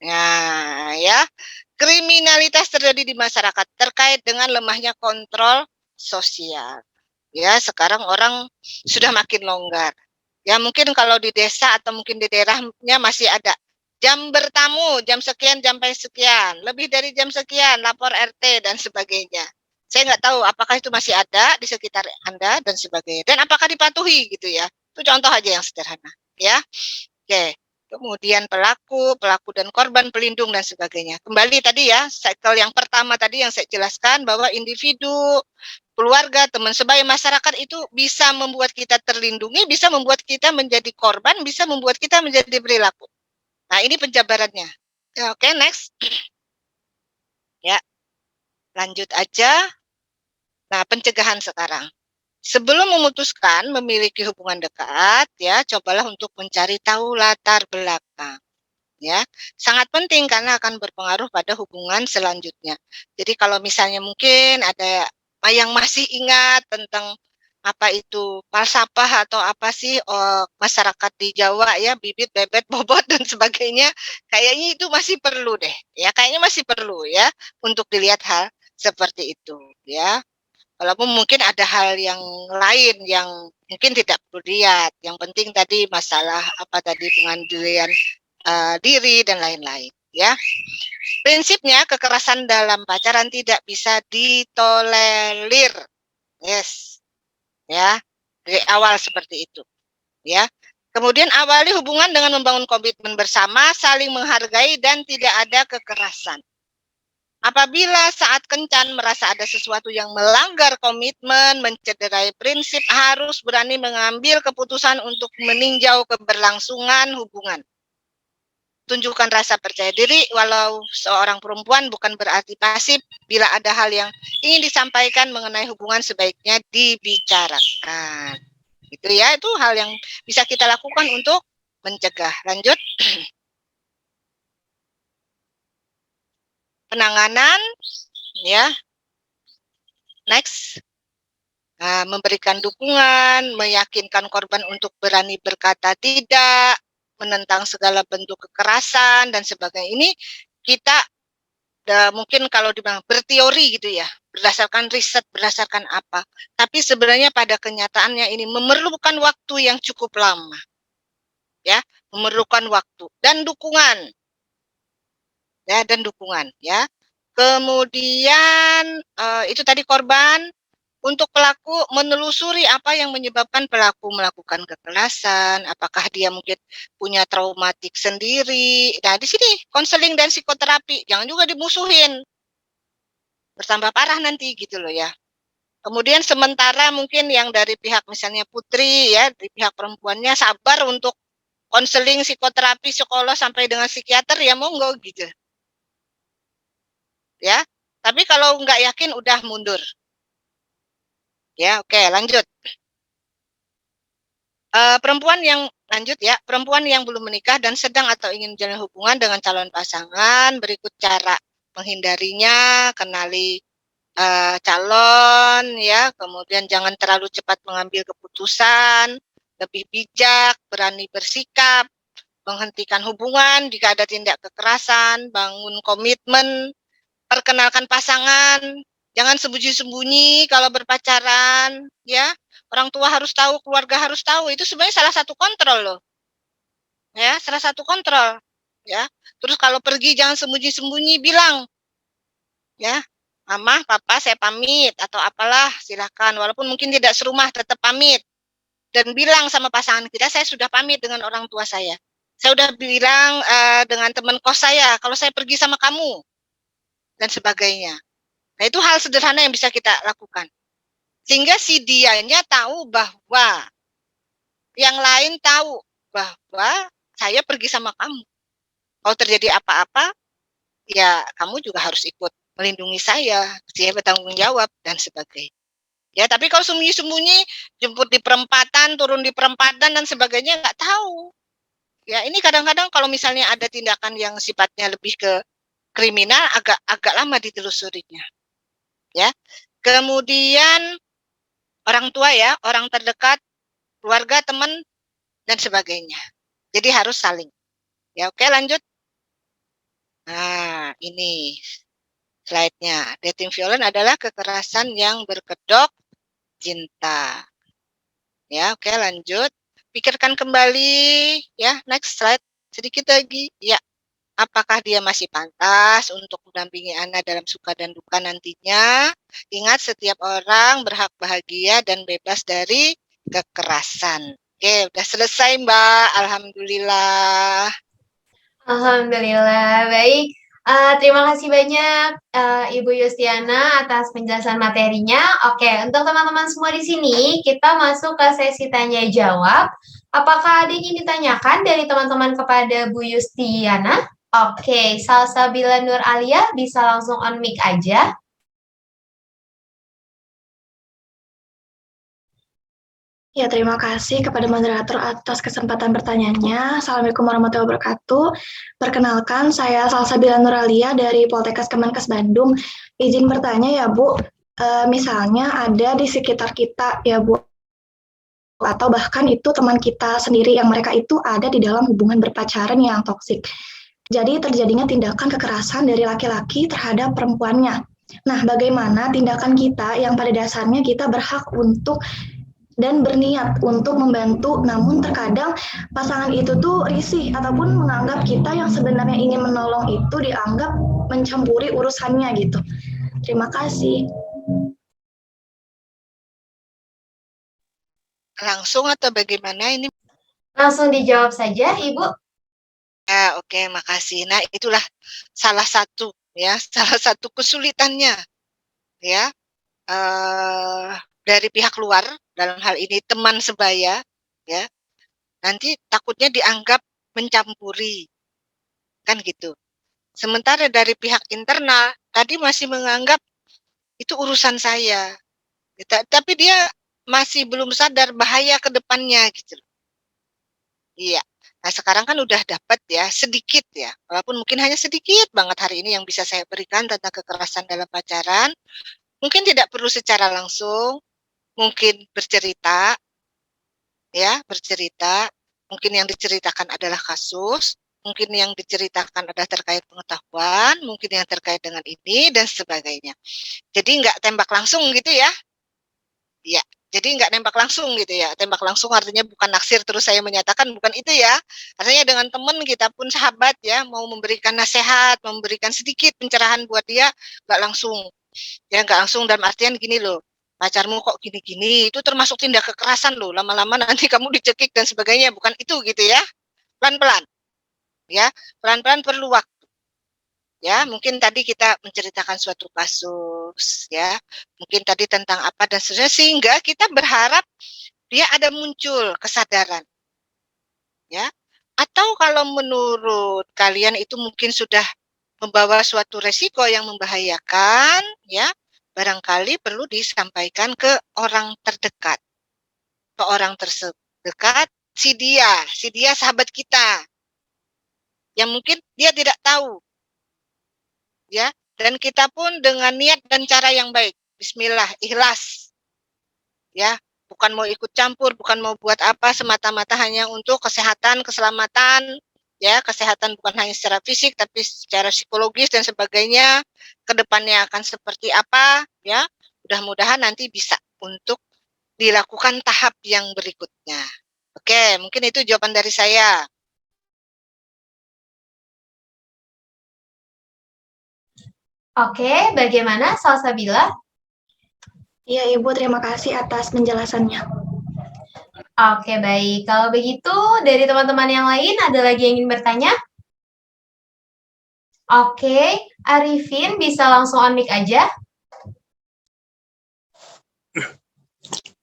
Nah, ya, kriminalitas terjadi di masyarakat terkait dengan lemahnya kontrol sosial. Ya, sekarang orang sudah makin longgar. Ya, mungkin kalau di desa atau mungkin di daerahnya masih ada jam bertamu, jam sekian sampai sekian, lebih dari jam sekian, lapor RT dan sebagainya. Saya nggak tahu apakah itu masih ada di sekitar Anda dan sebagainya. Dan apakah dipatuhi gitu ya. Itu contoh aja yang sederhana. Ya, oke. Kemudian pelaku dan korban, pelindung dan sebagainya. Kembali tadi ya, cycle yang pertama tadi yang saya jelaskan bahwa individu, keluarga, teman sebaya, masyarakat itu bisa membuat kita terlindungi, bisa membuat kita menjadi korban, bisa membuat kita menjadi perilaku. Nah, ini penjabarannya. Ya, oke, next. Ya, lanjut aja. Nah, pencegahan sekarang. Sebelum memutuskan memiliki hubungan dekat, ya, cobalah untuk mencari tahu latar belakang. Ya, sangat penting karena akan berpengaruh pada hubungan selanjutnya. Jadi kalau misalnya mungkin ada yang masih ingat tentang apa itu falsafah atau apa sih masyarakat di Jawa ya, bibit, bebet, bobot dan sebagainya, kayaknya itu masih perlu deh. Ya, kayaknya masih perlu ya untuk dilihat hal seperti itu ya. Walaupun mungkin ada hal yang lain yang mungkin tidak perlu dilihat. Yang penting tadi masalah apa tadi pengandaian diri dan lain-lain. Ya, prinsipnya kekerasan dalam pacaran tidak bisa ditolerir. Yes, ya dari awal seperti itu. Ya. Kemudian awali hubungan dengan membangun komitmen bersama, saling menghargai dan tidak ada kekerasan. Apabila saat kencan merasa ada sesuatu yang melanggar komitmen, mencederai prinsip, harus berani mengambil keputusan untuk meninjau keberlangsungan hubungan. Tunjukkan rasa percaya diri, walau seorang perempuan bukan berarti pasif. Bila ada hal yang ingin disampaikan mengenai hubungan, sebaiknya dibicarakan. Itu ya, itu hal yang bisa kita lakukan untuk mencegah. Lanjut. Penanganan, ya. Next. Nah, memberikan dukungan, meyakinkan korban untuk berani berkata tidak, menentang segala bentuk kekerasan dan sebagainya. Ini kita mungkin kalau dibilang berteori gitu ya, berdasarkan riset, berdasarkan apa. Tapi sebenarnya pada kenyataannya ini memerlukan waktu yang cukup lama. Ya, memerlukan waktu dan dukungan. Ya, dan dukungan ya. Kemudian itu tadi korban. Untuk pelaku menelusuri apa yang menyebabkan pelaku melakukan kekerasan, apakah dia mungkin punya traumatik sendiri. Nah, di sini konseling dan psikoterapi, jangan juga dimusuhin. Bertambah parah nanti gitu loh ya. Kemudian sementara mungkin yang dari pihak misalnya putri ya, dari pihak perempuannya sabar untuk konseling, psikoterapi, psikolog sampai dengan psikiater ya monggo gitu. Ya. Tapi kalau nggak yakin udah mundur. Ya, oke, lanjut. Perempuan yang lanjut ya, perempuan yang belum menikah dan sedang atau ingin menjalin hubungan dengan calon pasangan, berikut cara menghindarinya, kenali calon ya, kemudian jangan terlalu cepat mengambil keputusan, lebih bijak, berani bersikap, menghentikan hubungan jika ada tindak kekerasan, bangun komitmen, perkenalkan pasangan, jangan sembunyi-sembunyi kalau berpacaran, ya. Orang tua harus tahu, keluarga harus tahu. Itu sebenarnya salah satu kontrol loh. Ya, salah satu kontrol, ya. Terus kalau pergi jangan sembunyi-sembunyi, bilang. Ya. Mama, Papa, saya pamit atau apalah, silakan. Walaupun mungkin tidak serumah, tetap pamit. Dan bilang sama pasangan kita, saya sudah pamit dengan orang tua saya. Saya udah bilang dengan teman kos saya, kalau saya pergi sama kamu, dan sebagainya. Nah, itu hal sederhana yang bisa kita lakukan. Sehingga si dianya tahu bahwa yang lain tahu bahwa saya pergi sama kamu. Kalau terjadi apa-apa, ya kamu juga harus ikut melindungi saya bertanggung jawab, dan sebagainya. Ya, tapi kalau sembunyi-sembunyi, jemput di perempatan, turun di perempatan, dan sebagainya, nggak tahu. Ya, ini kadang-kadang kalau misalnya ada tindakan yang sifatnya lebih ke kriminal, agak lama ditelusurinya. Ya, kemudian orang tua ya, orang terdekat, keluarga, teman, dan sebagainya. Jadi harus saling. Ya, oke, lanjut. Nah, ini slide-nya. Dating violent adalah kekerasan yang berkedok cinta. Ya, oke, lanjut. Pikirkan kembali, ya, next slide. Sedikit lagi. Ya, apakah dia masih pantas untuk mendampingi Anda dalam suka dan duka nantinya? Ingat, setiap orang berhak bahagia dan bebas dari kekerasan. Oke, udah selesai, Mbak. Alhamdulillah. Alhamdulillah, baik. Terima kasih banyak Ibu Yustiana atas penjelasan materinya. Oke, untuk teman-teman semua di sini, kita masuk ke sesi tanya jawab. Apakah ada yang ingin ditanyakan dari teman-teman kepada Bu Yustiana? Oke, Salsabila Nur Alia bisa langsung on mic aja. Ya, terima kasih kepada moderator atas kesempatan pertanyaannya. Assalamualaikum warahmatullahi wabarakatuh. Perkenalkan, saya Salsabila Nuralia dari Poltekkes Kemenkes Bandung. Izin bertanya ya, Bu. Misalnya ada di sekitar kita ya, Bu, atau bahkan itu teman kita sendiri yang mereka itu ada di dalam hubungan berpacaran yang toksik. Jadi terjadinya tindakan kekerasan dari laki-laki terhadap perempuannya. Nah, bagaimana tindakan kita yang pada dasarnya kita berhak untuk dan berniat untuk membantu, namun terkadang pasangan itu tuh risih ataupun menganggap kita yang sebenarnya ingin menolong itu dianggap mencampuri urusannya gitu. Terima kasih. Langsung atau bagaimana ini? Langsung dijawab saja, Ibu. Ya, oke, makasih. Nah, itulah salah satu ya, salah satu kesulitannya ya. Dari pihak luar, dalam hal ini teman sebaya, ya, nanti takutnya dianggap mencampuri, kan gitu. Sementara dari pihak internal, tadi masih menganggap itu urusan saya. Tapi dia masih belum sadar bahaya ke depannya gitu. Iya. Nah, sekarang kan udah dapat ya, sedikit ya. Walaupun mungkin hanya sedikit banget hari ini yang bisa saya berikan tentang kekerasan dalam pacaran. Mungkin tidak perlu secara langsung, mungkin bercerita, ya, bercerita. Mungkin yang diceritakan adalah kasus, mungkin yang diceritakan adalah terkait pengetahuan, mungkin yang terkait dengan ini, dan sebagainya. Jadi nggak tembak langsung gitu ya. Ya, jadi nggak nembak langsung gitu ya. Tembak langsung artinya bukan naksir terus saya menyatakan, bukan itu ya. Artinya dengan teman kita pun sahabat ya, mau memberikan nasihat, memberikan sedikit pencerahan buat dia, nggak langsung. Ya nggak langsung dalam artian gini loh, pacarmu kok gini-gini, itu termasuk tindak kekerasan loh, lama-lama nanti kamu dicekik dan sebagainya, bukan itu gitu ya. Pelan-pelan. Ya, pelan-pelan perlu waktu. Ya, mungkin tadi kita menceritakan suatu kasus ya. Mungkin tadi tentang apa dan seterusnya, sehingga kita berharap dia ada muncul kesadaran. Ya. Atau kalau menurut kalian itu mungkin sudah membawa suatu resiko yang membahayakan, ya, barangkali perlu disampaikan ke orang terdekat. Ke orang terdekat, si dia sahabat kita. Yang mungkin dia tidak tahu. Ya, dan kita pun dengan niat dan cara yang baik. Bismillah, ikhlas. Ya, bukan mau ikut campur, bukan mau buat apa, semata-mata hanya untuk kesehatan, keselamatan, ya, kesehatan bukan hanya secara fisik tapi secara psikologis dan sebagainya. Kedepannya akan seperti apa, ya. Mudah-mudahan nanti bisa untuk dilakukan tahap yang berikutnya. Oke, mungkin itu jawaban dari saya. Oke, bagaimana Salsabila? Iya, Ibu, terima kasih atas penjelasannya. Oke, baik. Kalau begitu, dari teman-teman yang lain ada lagi yang ingin bertanya? Oke, Arifin bisa langsung on mic aja.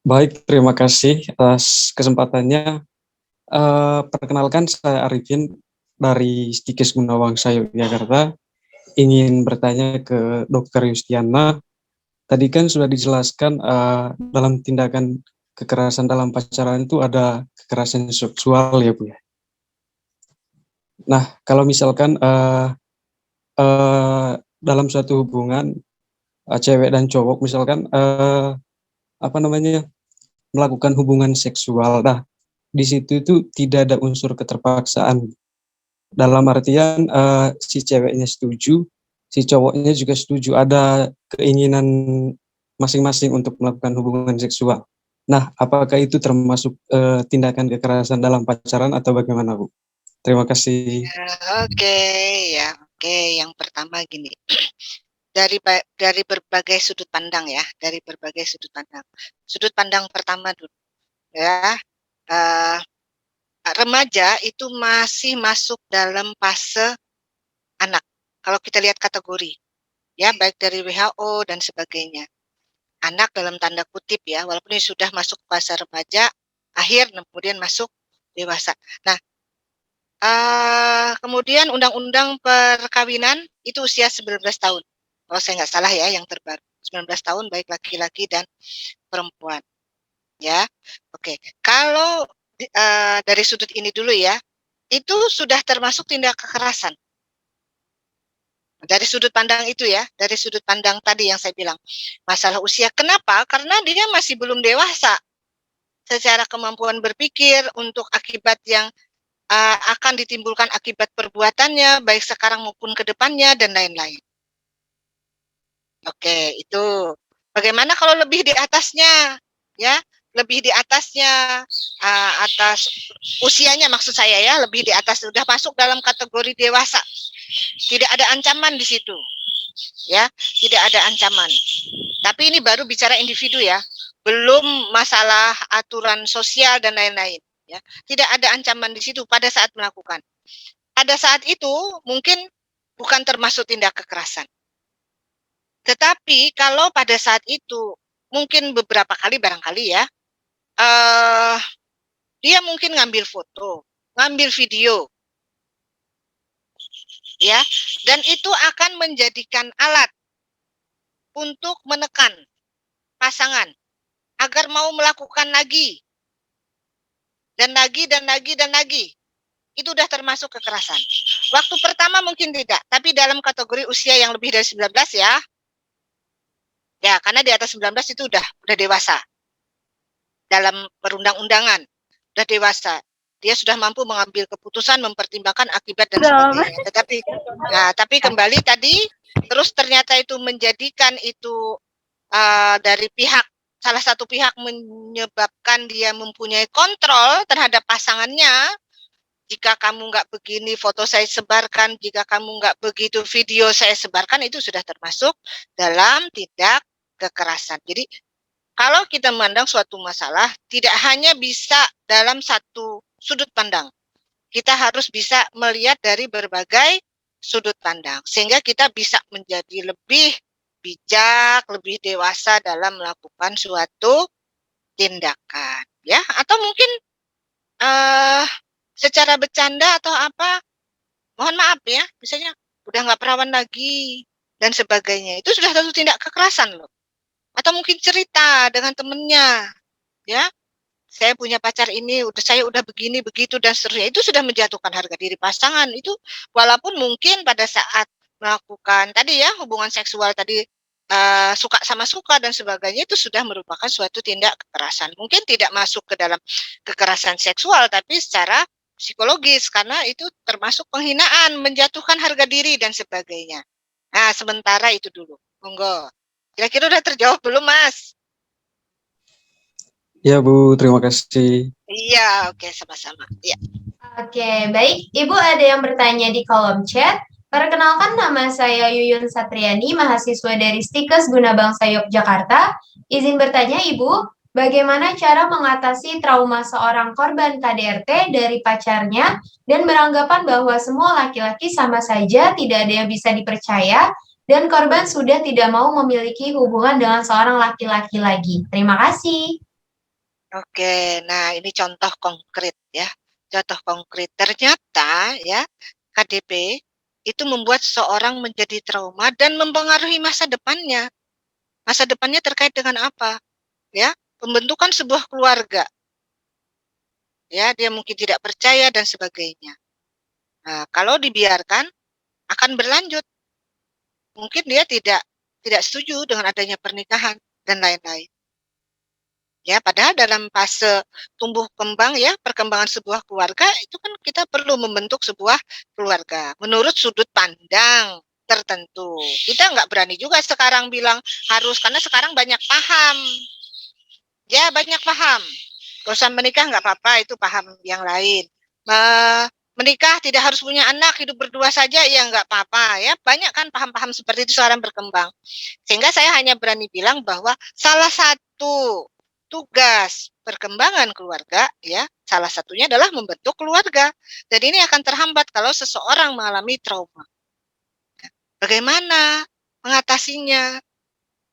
Baik, terima kasih atas kesempatannya. Perkenalkan, saya Arifin dari Stikes Gunawangsa, Yogyakarta. Ingin bertanya ke Dr. Yustiana. Tadi kan sudah dijelaskan dalam tindakan kekerasan dalam pacaran itu ada kekerasan seksual ya Bu ya. Nah, kalau misalkan dalam suatu hubungan cewek dan cowok misalkan melakukan hubungan seksual. Nah, di situ itu tidak ada unsur keterpaksaan. Dalam artian si ceweknya setuju, si cowoknya juga setuju. Ada keinginan masing-masing untuk melakukan hubungan seksual. Nah, apakah itu termasuk tindakan kekerasan dalam pacaran atau bagaimana, Bu? Terima kasih. Oke, ya, oke. Yang pertama gini, dari berbagai sudut pandang ya, dari berbagai sudut pandang. Sudut pandang pertama dulu, ya. Remaja itu masih masuk dalam fase anak. Kalau kita lihat kategori, ya, baik dari WHO dan sebagainya. Anak dalam tanda kutip ya, walaupun ini sudah masuk fase remaja, akhir, kemudian masuk dewasa. Nah, kemudian undang-undang perkawinan itu usia 19 tahun. Kalau saya nggak salah ya, yang terbaru. 19 tahun baik laki-laki dan perempuan. Ya, oke. Kalau dari sudut ini dulu ya, itu sudah termasuk tindak kekerasan. Dari sudut pandang itu ya, dari sudut pandang tadi yang saya bilang. Masalah usia, kenapa? Karena dia masih belum dewasa secara kemampuan berpikir untuk akibat yang akan ditimbulkan akibat perbuatannya, baik sekarang maupun ke depannya, dan lain-lain. Oke, itu. Bagaimana kalau lebih di atasnya? Ya, lebih di atasnya, atas usianya maksud saya ya, lebih di atas, sudah masuk dalam kategori dewasa. Tidak ada ancaman di situ. Ya, tidak ada ancaman. Tapi ini baru bicara individu ya, belum masalah aturan sosial dan lain-lain. Ya, tidak ada ancaman di situ pada saat melakukan. Pada saat itu mungkin bukan termasuk tindak kekerasan. Tetapi kalau pada saat itu mungkin beberapa kali barangkali ya, dia mungkin ngambil foto, ngambil video, ya, dan itu akan menjadikan alat untuk menekan pasangan agar mau melakukan lagi dan lagi dan lagi dan lagi. Itu sudah termasuk kekerasan. Waktu pertama mungkin tidak, tapi dalam kategori usia yang lebih dari 19 ya. Ya, karena di atas 19 itu udah dewasa. Dalam perundang-undangan, udah dewasa. Dia sudah mampu mengambil keputusan, mempertimbangkan akibat dan sebagainya. Tapi kembali tadi, terus ternyata itu menjadikan itu dari pihak, salah satu pihak menyebabkan dia mempunyai kontrol terhadap pasangannya. Jika kamu nggak begini, foto saya sebarkan. Jika kamu nggak begitu, video saya sebarkan. Itu sudah termasuk dalam tindak kekerasan. Jadi, kalau kita memandang suatu masalah, tidak hanya bisa dalam satu sudut pandang. Kita harus bisa melihat dari berbagai sudut pandang. Sehingga kita bisa menjadi lebih bijak, lebih dewasa dalam melakukan suatu tindakan. Ya, atau mungkin secara bercanda atau apa, mohon maaf ya, misalnya udah nggak perawan lagi dan sebagainya, itu sudah satu tindak kekerasan loh. Atau mungkin cerita dengan temennya, ya, saya punya pacar ini, saya udah begini begitu dan seterusnya, itu sudah menjatuhkan harga diri pasangan. Itu walaupun mungkin pada saat melakukan tadi ya hubungan seksual tadi suka sama suka dan sebagainya, itu sudah merupakan suatu tindak kekerasan. Mungkin tidak masuk ke dalam kekerasan seksual, tapi secara psikologis, karena itu termasuk penghinaan, menjatuhkan harga diri dan sebagainya. Nah, sementara itu dulu. Monggo. Kira-kira udah terjawab belum, Mas? Ya, Bu, terima kasih. Iya, oke, sama-sama. Ya. Oke, baik. Ibu ada yang bertanya di kolom chat. Perkenalkan nama saya Yuyun Satriani, mahasiswa dari Stikes Guna Bangsa Yogyakarta. Izin bertanya Ibu, bagaimana cara mengatasi trauma seorang korban KDRT dari pacarnya dan beranggapan bahwa semua laki-laki sama saja, tidak ada yang bisa dipercaya, dan korban sudah tidak mau memiliki hubungan dengan seorang laki-laki lagi. Terima kasih. Oke, nah ini contoh konkret ya. Contoh konkret. Ternyata ya KDP itu membuat seseorang menjadi trauma dan mempengaruhi masa depannya. Masa depannya terkait dengan apa? Ya, pembentukan sebuah keluarga. Ya, dia mungkin tidak percaya dan sebagainya. Nah, kalau dibiarkan akan berlanjut. Mungkin dia tidak setuju dengan adanya pernikahan dan lain-lain. Ya, padahal dalam fase tumbuh kembang ya, perkembangan sebuah keluarga itu kan kita perlu membentuk sebuah keluarga menurut sudut pandang tertentu. Kita nggak berani juga sekarang bilang harus, karena sekarang banyak paham. Ya, banyak paham. Gak usah menikah nggak apa-apa, itu paham yang lain. Menikah tidak harus punya anak, hidup berdua saja ya nggak apa-apa ya. Banyak kan paham-paham seperti itu sekarang berkembang. Sehingga saya hanya berani bilang bahwa salah satu tugas perkembangan keluarga ya, salah satunya adalah membentuk keluarga. Dan ini akan terhambat kalau seseorang mengalami trauma. Bagaimana mengatasinya?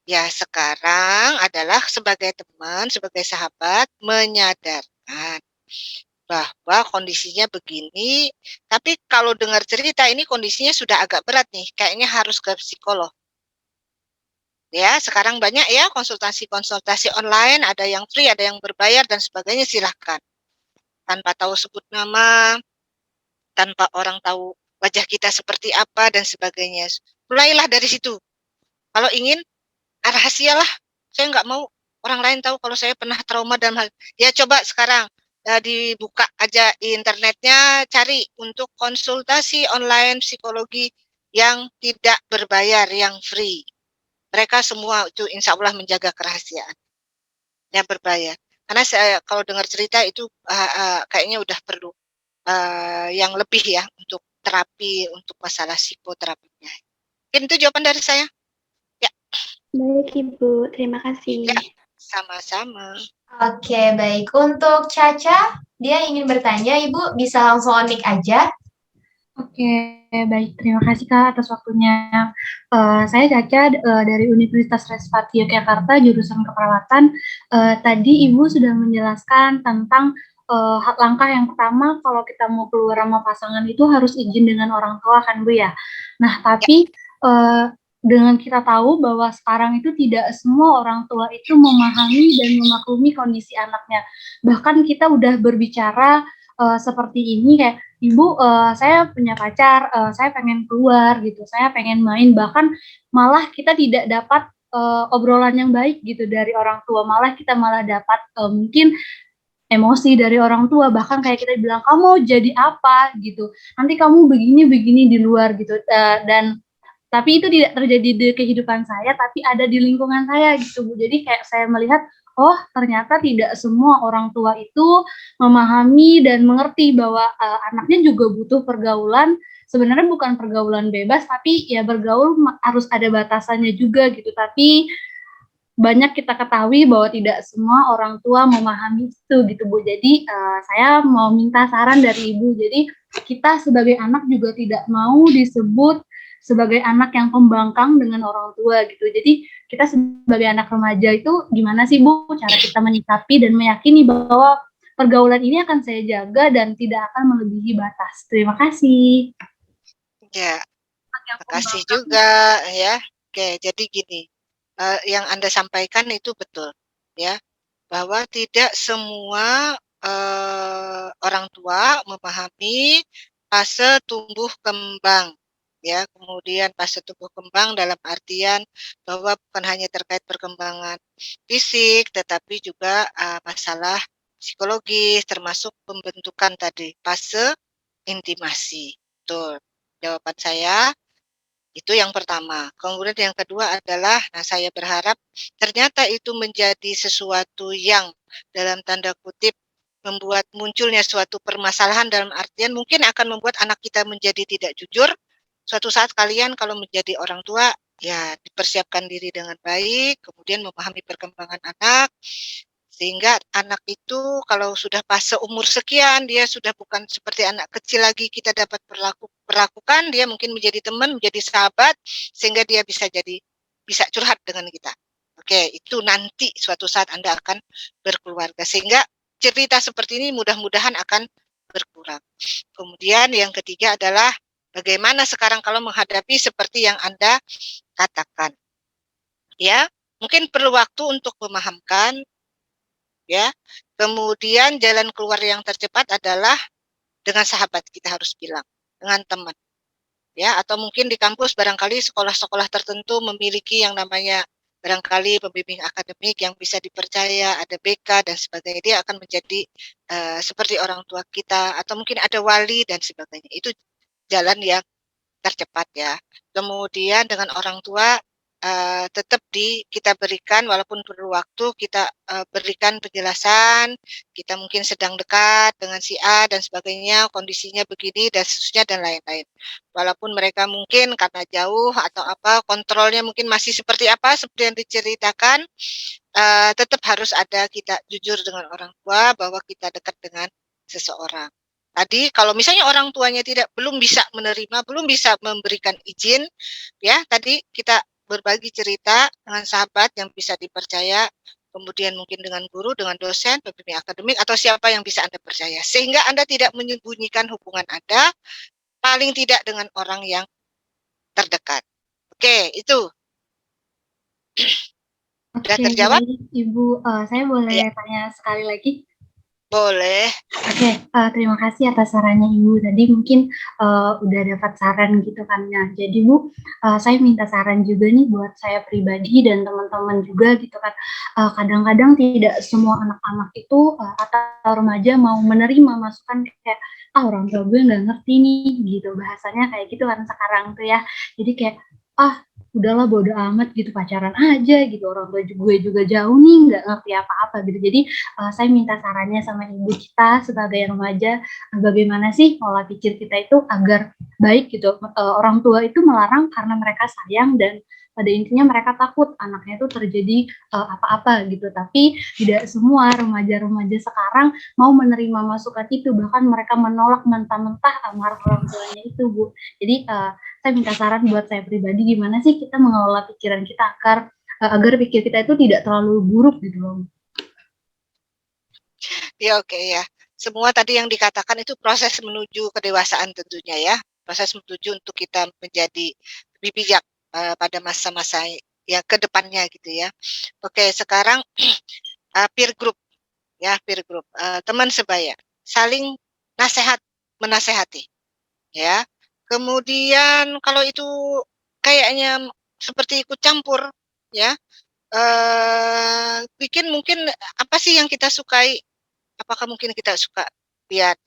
Ya, sekarang adalah sebagai teman, sebagai sahabat menyadarkan bahwa kondisinya begini, tapi kalau dengar cerita ini kondisinya sudah agak berat nih, kayaknya harus ke psikolog. Ya, sekarang banyak ya konsultasi-konsultasi online, ada yang free, ada yang berbayar dan sebagainya, silahkan. Tanpa tahu sebut nama, tanpa orang tahu wajah kita seperti apa dan sebagainya. Mulailah dari situ. Kalau ingin, rahasialah. Saya nggak mau orang lain tahu kalau saya pernah trauma dalam hal. Ya coba sekarang dibuka aja internetnya, cari untuk konsultasi online psikologi yang tidak berbayar, yang free. Mereka semua itu insya Allah menjaga kerahasiaan yang berbayar. Karena saya kalau dengar cerita itu kayaknya udah perlu yang lebih ya untuk terapi, untuk masalah psikoterapinya. Mungkin itu jawaban dari saya. Ya. Baik Ibu, terima kasih. Ya, sama-sama. Oke, baik. Untuk Caca, dia ingin bertanya, Ibu bisa langsung on mic aja. Oke, baik. Terima kasih Kak atas waktunya. Saya Caca dari Universitas Respati Yogyakarta, jurusan keperawatan. Tadi Ibu sudah menjelaskan tentang langkah yang pertama kalau kita mau keluar sama pasangan itu harus izin dengan orang tua kan Bu ya. Nah, tapi dengan kita tahu bahwa sekarang itu tidak semua orang tua itu memahami dan memaklumi kondisi anaknya. Bahkan kita udah berbicara seperti ini kayak, Ibu, saya punya pacar, saya pengen keluar gitu, saya pengen main, bahkan malah kita tidak dapat obrolan yang baik gitu dari orang tua, malah kita malah dapat mungkin emosi dari orang tua, bahkan kayak kita bilang, kamu mau jadi apa gitu, nanti kamu begini-begini di luar gitu, dan tapi itu tidak terjadi di kehidupan saya, tapi ada di lingkungan saya gitu Bu. Jadi kayak saya melihat, oh ternyata tidak semua orang tua itu memahami dan mengerti bahwa anaknya juga butuh pergaulan. Sebenarnya bukan pergaulan bebas, tapi ya bergaul harus ada batasannya juga gitu. Tapi banyak kita ketahui bahwa tidak semua orang tua memahami itu gitu Bu. Jadi saya mau minta saran dari Ibu. Jadi kita sebagai anak juga tidak mau disebut sebagai anak yang pembangkang dengan orang tua gitu. Jadi kita sebagai anak remaja itu gimana sih Bu cara kita menyikapi dan meyakini bahwa pergaulan ini akan saya jaga dan tidak akan melebihi batas. Terima kasih. Ya, terima kasih juga ya. Oke, jadi gini, yang Anda sampaikan itu betul ya, bahwa tidak semua orang tua memahami fase tumbuh kembang. Ya, kemudian fase tumbuh kembang dalam artian bahwa bukan hanya terkait perkembangan fisik, tetapi juga masalah psikologis, termasuk pembentukan tadi, fase intimasi. Betul. Jawaban saya itu yang pertama. Kemudian yang kedua adalah, nah saya berharap ternyata itu menjadi sesuatu yang dalam tanda kutip membuat munculnya suatu permasalahan dalam artian mungkin akan membuat anak kita menjadi tidak jujur, suatu saat kalian kalau menjadi orang tua, ya dipersiapkan diri dengan baik, kemudian memahami perkembangan anak, sehingga anak itu kalau sudah fase umur sekian, dia sudah bukan seperti anak kecil lagi, kita dapat perlakukan, dia mungkin menjadi teman, menjadi sahabat, sehingga dia bisa curhat dengan kita. Oke, itu nanti suatu saat Anda akan berkeluarga, sehingga cerita seperti ini mudah-mudahan akan berkurang. Kemudian yang ketiga adalah bagaimana sekarang kalau menghadapi seperti yang Anda katakan. Ya, mungkin perlu waktu untuk memahamkan, ya. Kemudian jalan keluar yang tercepat adalah dengan sahabat, kita harus bilang, dengan teman. Ya, atau mungkin di kampus barangkali sekolah-sekolah tertentu memiliki yang namanya barangkali pembimbing akademik yang bisa dipercaya, ada BK dan sebagainya, dia akan menjadi seperti orang tua kita, atau mungkin ada wali dan sebagainya. Itu jalan yang tercepat ya. Kemudian dengan orang tua tetap kita berikan, walaupun perlu waktu, kita berikan penjelasan, kita mungkin sedang dekat dengan si A dan sebagainya, kondisinya begini dan seterusnya dan lain-lain. Walaupun mereka mungkin karena jauh atau apa, kontrolnya mungkin masih seperti apa, seperti yang diceritakan, tetap harus ada kita jujur dengan orang tua bahwa kita dekat dengan seseorang. Tadi kalau misalnya orang tuanya belum bisa menerima, belum bisa memberikan izin, ya tadi kita berbagi cerita dengan sahabat yang bisa dipercaya, kemudian mungkin dengan guru, dengan dosen, pembimbing akademik, atau siapa yang bisa Anda percaya. Sehingga Anda tidak menyembunyikan hubungan Anda, paling tidak dengan orang yang terdekat. Oke, itu. Sudah terjawab? Baik, Ibu. Saya boleh Ya. tanya sekali lagi? Boleh. Oke, terima kasih atas sarannya Ibu. Tadi mungkin udah dapat saran gitu kan. Nah, jadi Bu, saya minta saran juga nih buat saya pribadi dan teman-teman juga gitu kan. Kadang-kadang tidak semua anak-anak itu atau remaja mau menerima masukan kayak, orang tua gue nggak ngerti nih gitu. Bahasanya kayak gitu kan sekarang tuh ya. Jadi kayak, udahlah bodo amat gitu, pacaran aja gitu, orang tua gue juga jauh nih, nggak ngerti apa-apa gitu. Jadi saya minta sarannya sama ibu kita sebagai remaja, bagaimana sih pola pikir kita itu agar baik gitu. Orang tua itu melarang karena mereka sayang dan pada intinya mereka takut anaknya itu terjadi apa-apa gitu. Tapi tidak semua remaja-remaja sekarang mau menerima masukan itu, bahkan mereka menolak mentah-mentah amarah orang tuanya itu, Bu. Jadi saya minta saran buat saya pribadi, gimana sih kita mengelola pikiran kita agar pikir kita itu tidak terlalu buruk gitu loh. Ya, oke ya. Semua tadi yang dikatakan itu proses menuju kedewasaan tentunya ya. Proses menuju untuk kita menjadi lebih bijak pada masa-masa ya ke depannya gitu ya. Oke, sekarang peer group ya, peer group. Teman sebaya, saling menasehati ya. Kemudian kalau itu kayaknya seperti ikut campur ya. Bikin mungkin apa sih yang kita sukai? Apakah mungkin kita suka lihat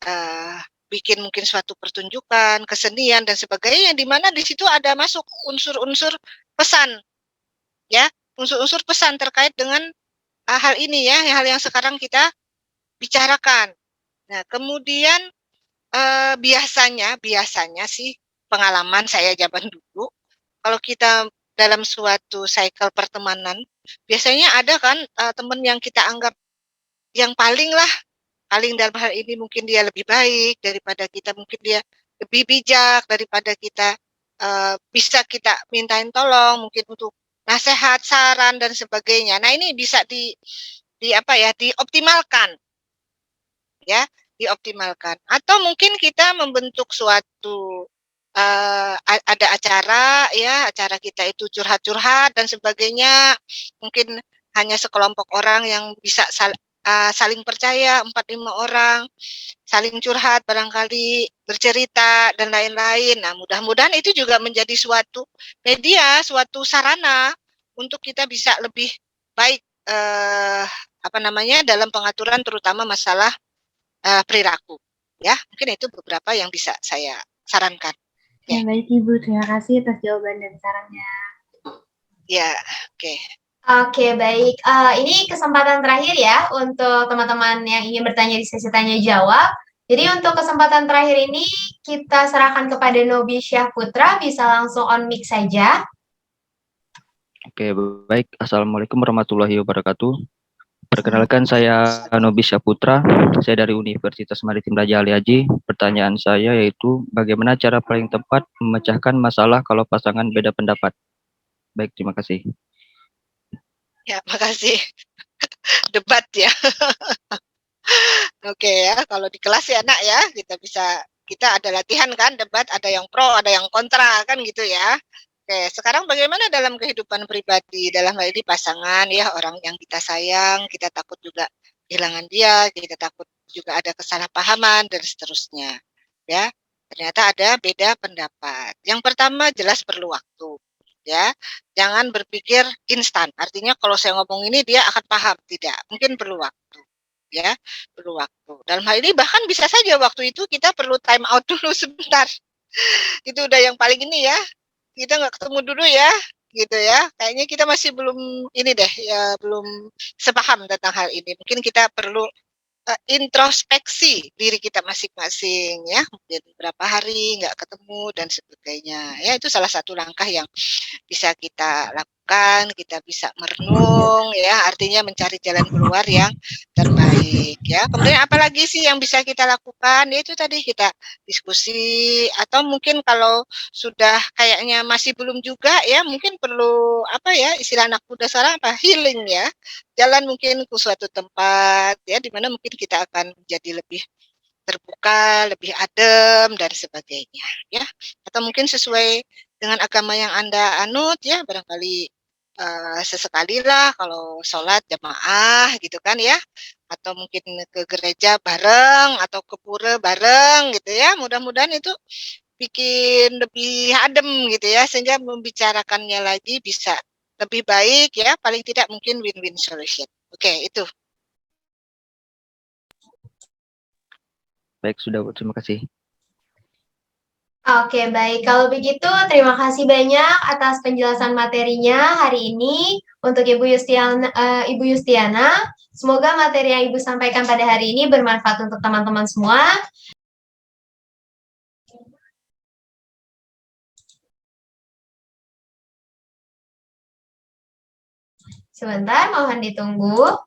bikin mungkin suatu pertunjukan, kesenian dan sebagainya, yang di mana di situ ada masuk unsur-unsur pesan, ya, unsur-unsur pesan terkait dengan hal ini ya, hal yang sekarang kita bicarakan. Nah, kemudian biasanya sih pengalaman saya zaman dulu, kalau kita dalam suatu cycle pertemanan, biasanya ada kan teman yang kita anggap yang paling dalam hal ini mungkin dia lebih baik daripada kita, mungkin dia lebih bijak daripada kita, bisa kita mintain tolong mungkin untuk nasihat, saran dan sebagainya. Nah, ini bisa dioptimalkan. Ya, dioptimalkan. Atau mungkin kita membentuk suatu ada acara ya, acara kita itu curhat-curhat dan sebagainya. Mungkin hanya sekelompok orang yang bisa saling percaya, 4-5 orang, saling curhat barangkali, bercerita dan lain-lain. Nah, mudah-mudahan itu juga menjadi suatu media, suatu sarana untuk kita bisa lebih baik dalam pengaturan terutama masalah perilaku. Ya, mungkin itu beberapa yang bisa saya sarankan. Ya, baik Ibu, terima kasih atas jawaban dan sarannya. Ya, oke. Oke, baik. Ini kesempatan terakhir ya untuk teman-teman yang ingin bertanya di sesi tanya jawab. Jadi untuk kesempatan terakhir ini kita serahkan kepada Nobi Syahputra, bisa langsung on mic saja. Oke, baik. Assalamualaikum warahmatullahi wabarakatuh. Perkenalkan, saya Nobi Syahputra. Saya dari Universitas Maritim Raja Ali Haji. Pertanyaan saya yaitu, bagaimana cara paling tepat memecahkan masalah kalau pasangan beda pendapat? Baik, terima kasih. Ya, makasih. Debat ya. Oke ya, kalau di kelas ya nak ya, kita ada latihan kan, debat, ada yang pro, ada yang kontra kan gitu ya. Oke, sekarang bagaimana dalam kehidupan pribadi, dalam hal ini pasangan ya, orang yang kita sayang, kita takut juga kehilangan dia, kita takut juga ada kesalahpahaman dan seterusnya. Ya, ternyata ada beda pendapat. Yang pertama jelas perlu waktu. Ya, jangan berpikir instan. Artinya kalau saya ngomong ini dia akan paham, tidak. Mungkin perlu waktu. Ya, perlu waktu. Dalam hal ini bahkan bisa saja waktu itu kita perlu time out dulu sebentar. Itu udah yang paling ini ya. Kita nggak ketemu dulu ya, gitu ya. Kayaknya kita masih belum ini deh, ya belum sepaham tentang hal ini. Mungkin kita perlu introspeksi diri kita masing-masing ya. Mungkin berapa hari nggak ketemu dan sebagainya. Ya itu salah satu langkah yang bisa kita lakukan, kita bisa merenung ya, artinya mencari jalan keluar yang terbaik ya. Kemudian apalagi sih yang bisa kita lakukan? Ya itu tadi kita diskusi, atau mungkin kalau sudah kayaknya masih belum juga ya, mungkin perlu apa ya, istilah anak muda sekarang apa, healing ya. Jalan mungkin ke suatu tempat ya, di mana mungkin kita akan jadi lebih terbuka, lebih adem dan sebagainya ya. Atau mungkin sesuai dengan agama yang Anda anut ya, barangkali sesekali lah kalau sholat jamaah gitu kan ya, atau mungkin ke gereja bareng atau ke pura bareng gitu ya. Mudah-mudahan itu bikin lebih adem gitu ya, sehingga membicarakannya lagi bisa lebih baik ya, paling tidak mungkin win-win solution. Oke, itu. Baik, sudah, Bu. Terima kasih. Oke, baik. Kalau begitu, terima kasih banyak atas penjelasan materinya hari ini untuk Ibu Yustiana. Semoga materi yang Ibu sampaikan pada hari ini bermanfaat untuk teman-teman semua. Sebentar, mohon ditunggu.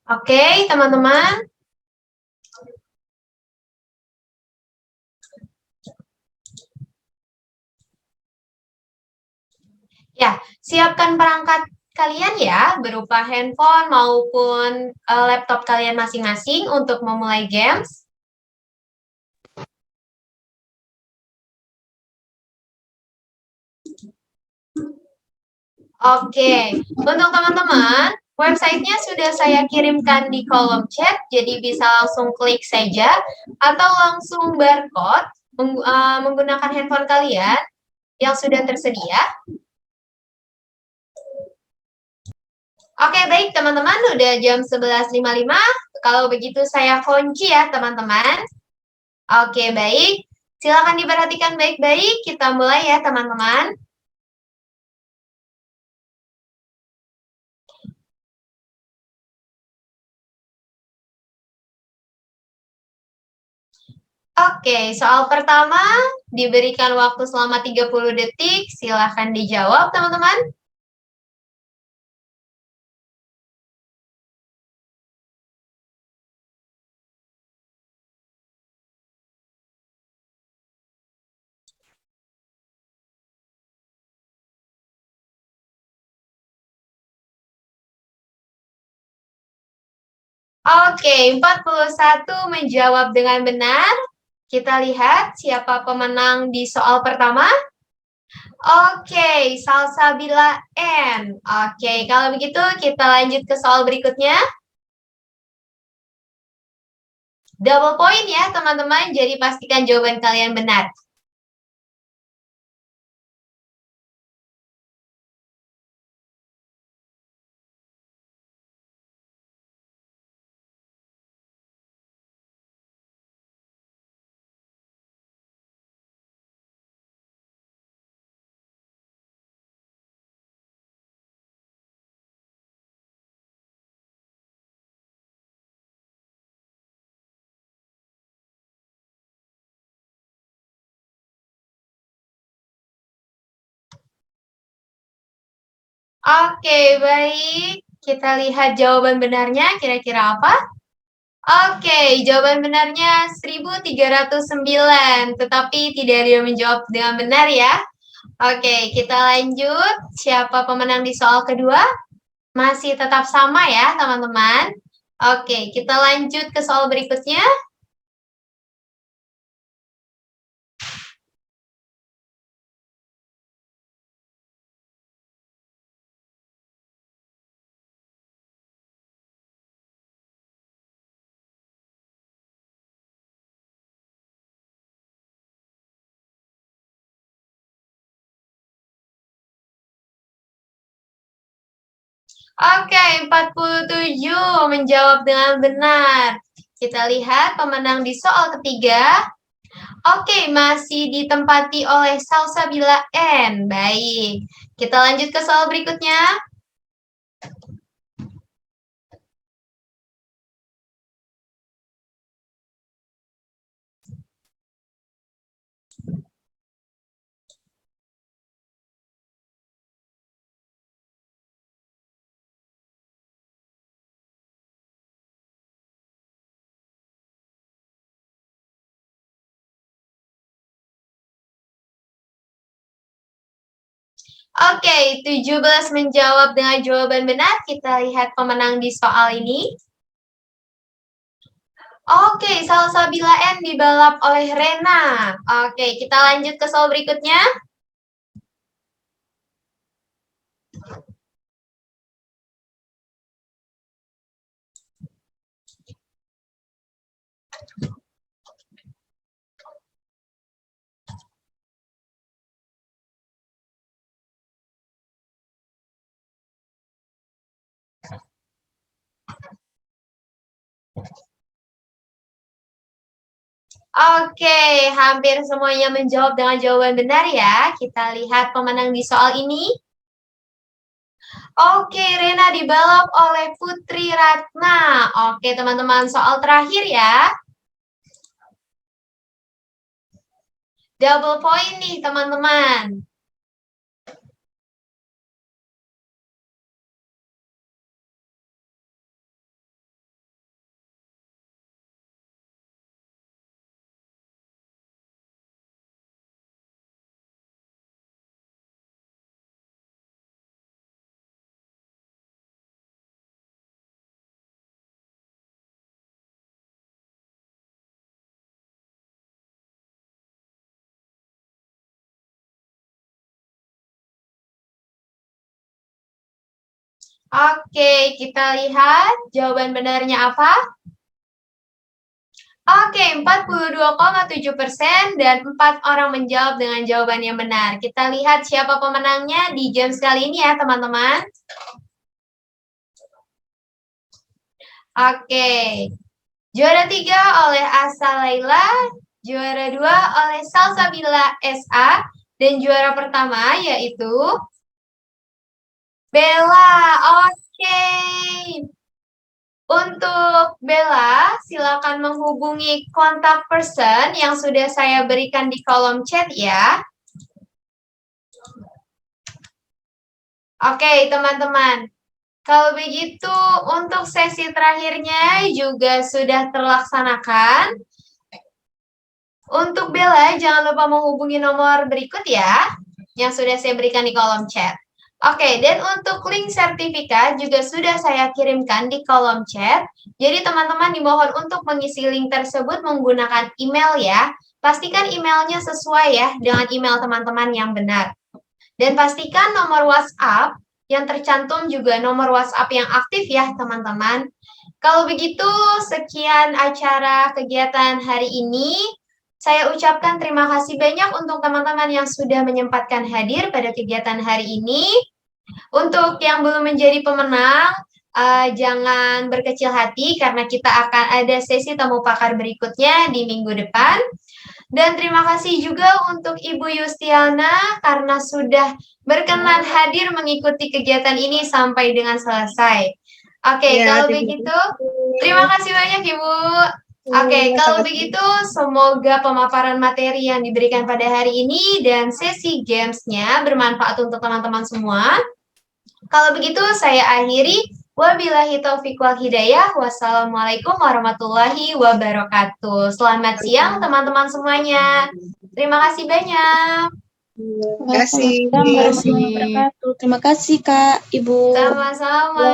Oke, teman-teman. Ya, siapkan perangkat kalian ya, berupa handphone maupun laptop kalian masing-masing untuk memulai games. Oke, untuk teman-teman, websitenya sudah saya kirimkan di kolom chat, jadi bisa langsung klik saja, atau langsung barcode menggunakan handphone kalian yang sudah tersedia. Oke, baik teman-teman, udah jam 11.55. Kalau begitu saya kunci ya teman-teman. Oke, baik. Silakan diperhatikan baik-baik. Kita mulai ya teman-teman. Oke, soal pertama diberikan waktu selama 30 detik. Silakan dijawab teman-teman. Oke, 41 menjawab dengan benar. Kita lihat siapa pemenang di soal pertama. Oke, Salsabila N. Oke, kalau begitu kita lanjut ke soal berikutnya. Double point ya teman-teman, jadi pastikan jawaban kalian benar. Oke, baik. Kita lihat jawaban benarnya kira-kira apa? Oke, jawaban benarnya 1309, tetapi tidak ada yang menjawab dengan benar ya. Oke, kita lanjut. Siapa pemenang di soal kedua? Masih tetap sama ya, teman-teman. Oke, kita lanjut ke soal berikutnya. Oke, 47 menjawab dengan benar. Kita lihat pemenang di soal ketiga. Oke, masih ditempati oleh Salsabila N. Baik, kita lanjut ke soal berikutnya. Oke, 17 menjawab dengan jawaban benar. Kita lihat pemenang di soal ini. Oke, Salsabila N dibalap oleh Rena. Oke, kita lanjut ke soal berikutnya. Oke, hampir semuanya menjawab dengan jawaban benar ya. Kita lihat pemenang di soal ini. Oke, Rena dibalap oleh Putri Ratna. Oke, teman-teman, soal terakhir ya. Double point nih, teman-teman. Oke, kita lihat jawaban benarnya apa? Oke, 42,7% dan 4 orang menjawab dengan jawaban yang benar. Kita lihat siapa pemenangnya di games kali ini ya, teman-teman. Oke, juara 3 oleh Asa Laila, juara 2 oleh Salsabila SA, dan juara pertama yaitu Bella. Oke. Untuk Bella, silakan menghubungi kontak person yang sudah saya berikan di kolom chat ya. Oke, teman-teman. Kalau begitu, untuk sesi terakhirnya juga sudah terlaksanakan. Untuk Bella, jangan lupa menghubungi nomor berikut ya, yang sudah saya berikan di kolom chat. Oke, dan untuk link sertifikat juga sudah saya kirimkan di kolom chat. Jadi teman-teman dimohon untuk mengisi link tersebut menggunakan email ya. Pastikan emailnya sesuai ya dengan email teman-teman yang benar. Dan pastikan nomor WhatsApp yang tercantum juga nomor WhatsApp yang aktif ya teman-teman. Kalau begitu, sekian acara kegiatan hari ini. Saya ucapkan terima kasih banyak untuk teman-teman yang sudah menyempatkan hadir pada kegiatan hari ini. Untuk yang belum menjadi pemenang, jangan berkecil hati karena kita akan ada sesi temu pakar berikutnya di minggu depan. Dan terima kasih juga untuk Ibu Yustiana karena sudah berkenan hadir mengikuti kegiatan ini sampai dengan selesai. Oke, kalau begitu, terima kasih banyak Ibu. Oke, kalau begitu semoga pemaparan materi yang diberikan pada hari ini dan sesi games-nya bermanfaat untuk teman-teman semua. Kalau begitu saya akhiri. Wabillahi taufiq wal hidayah. Wassalamualaikum warahmatullahi wabarakatuh. Selamat siang teman-teman semuanya. Terima kasih banyak. Terima kasih. Waalaikumsalam warahmatullahi wabarakatuh. Terima kasih Kak, Ibu. Sama-sama.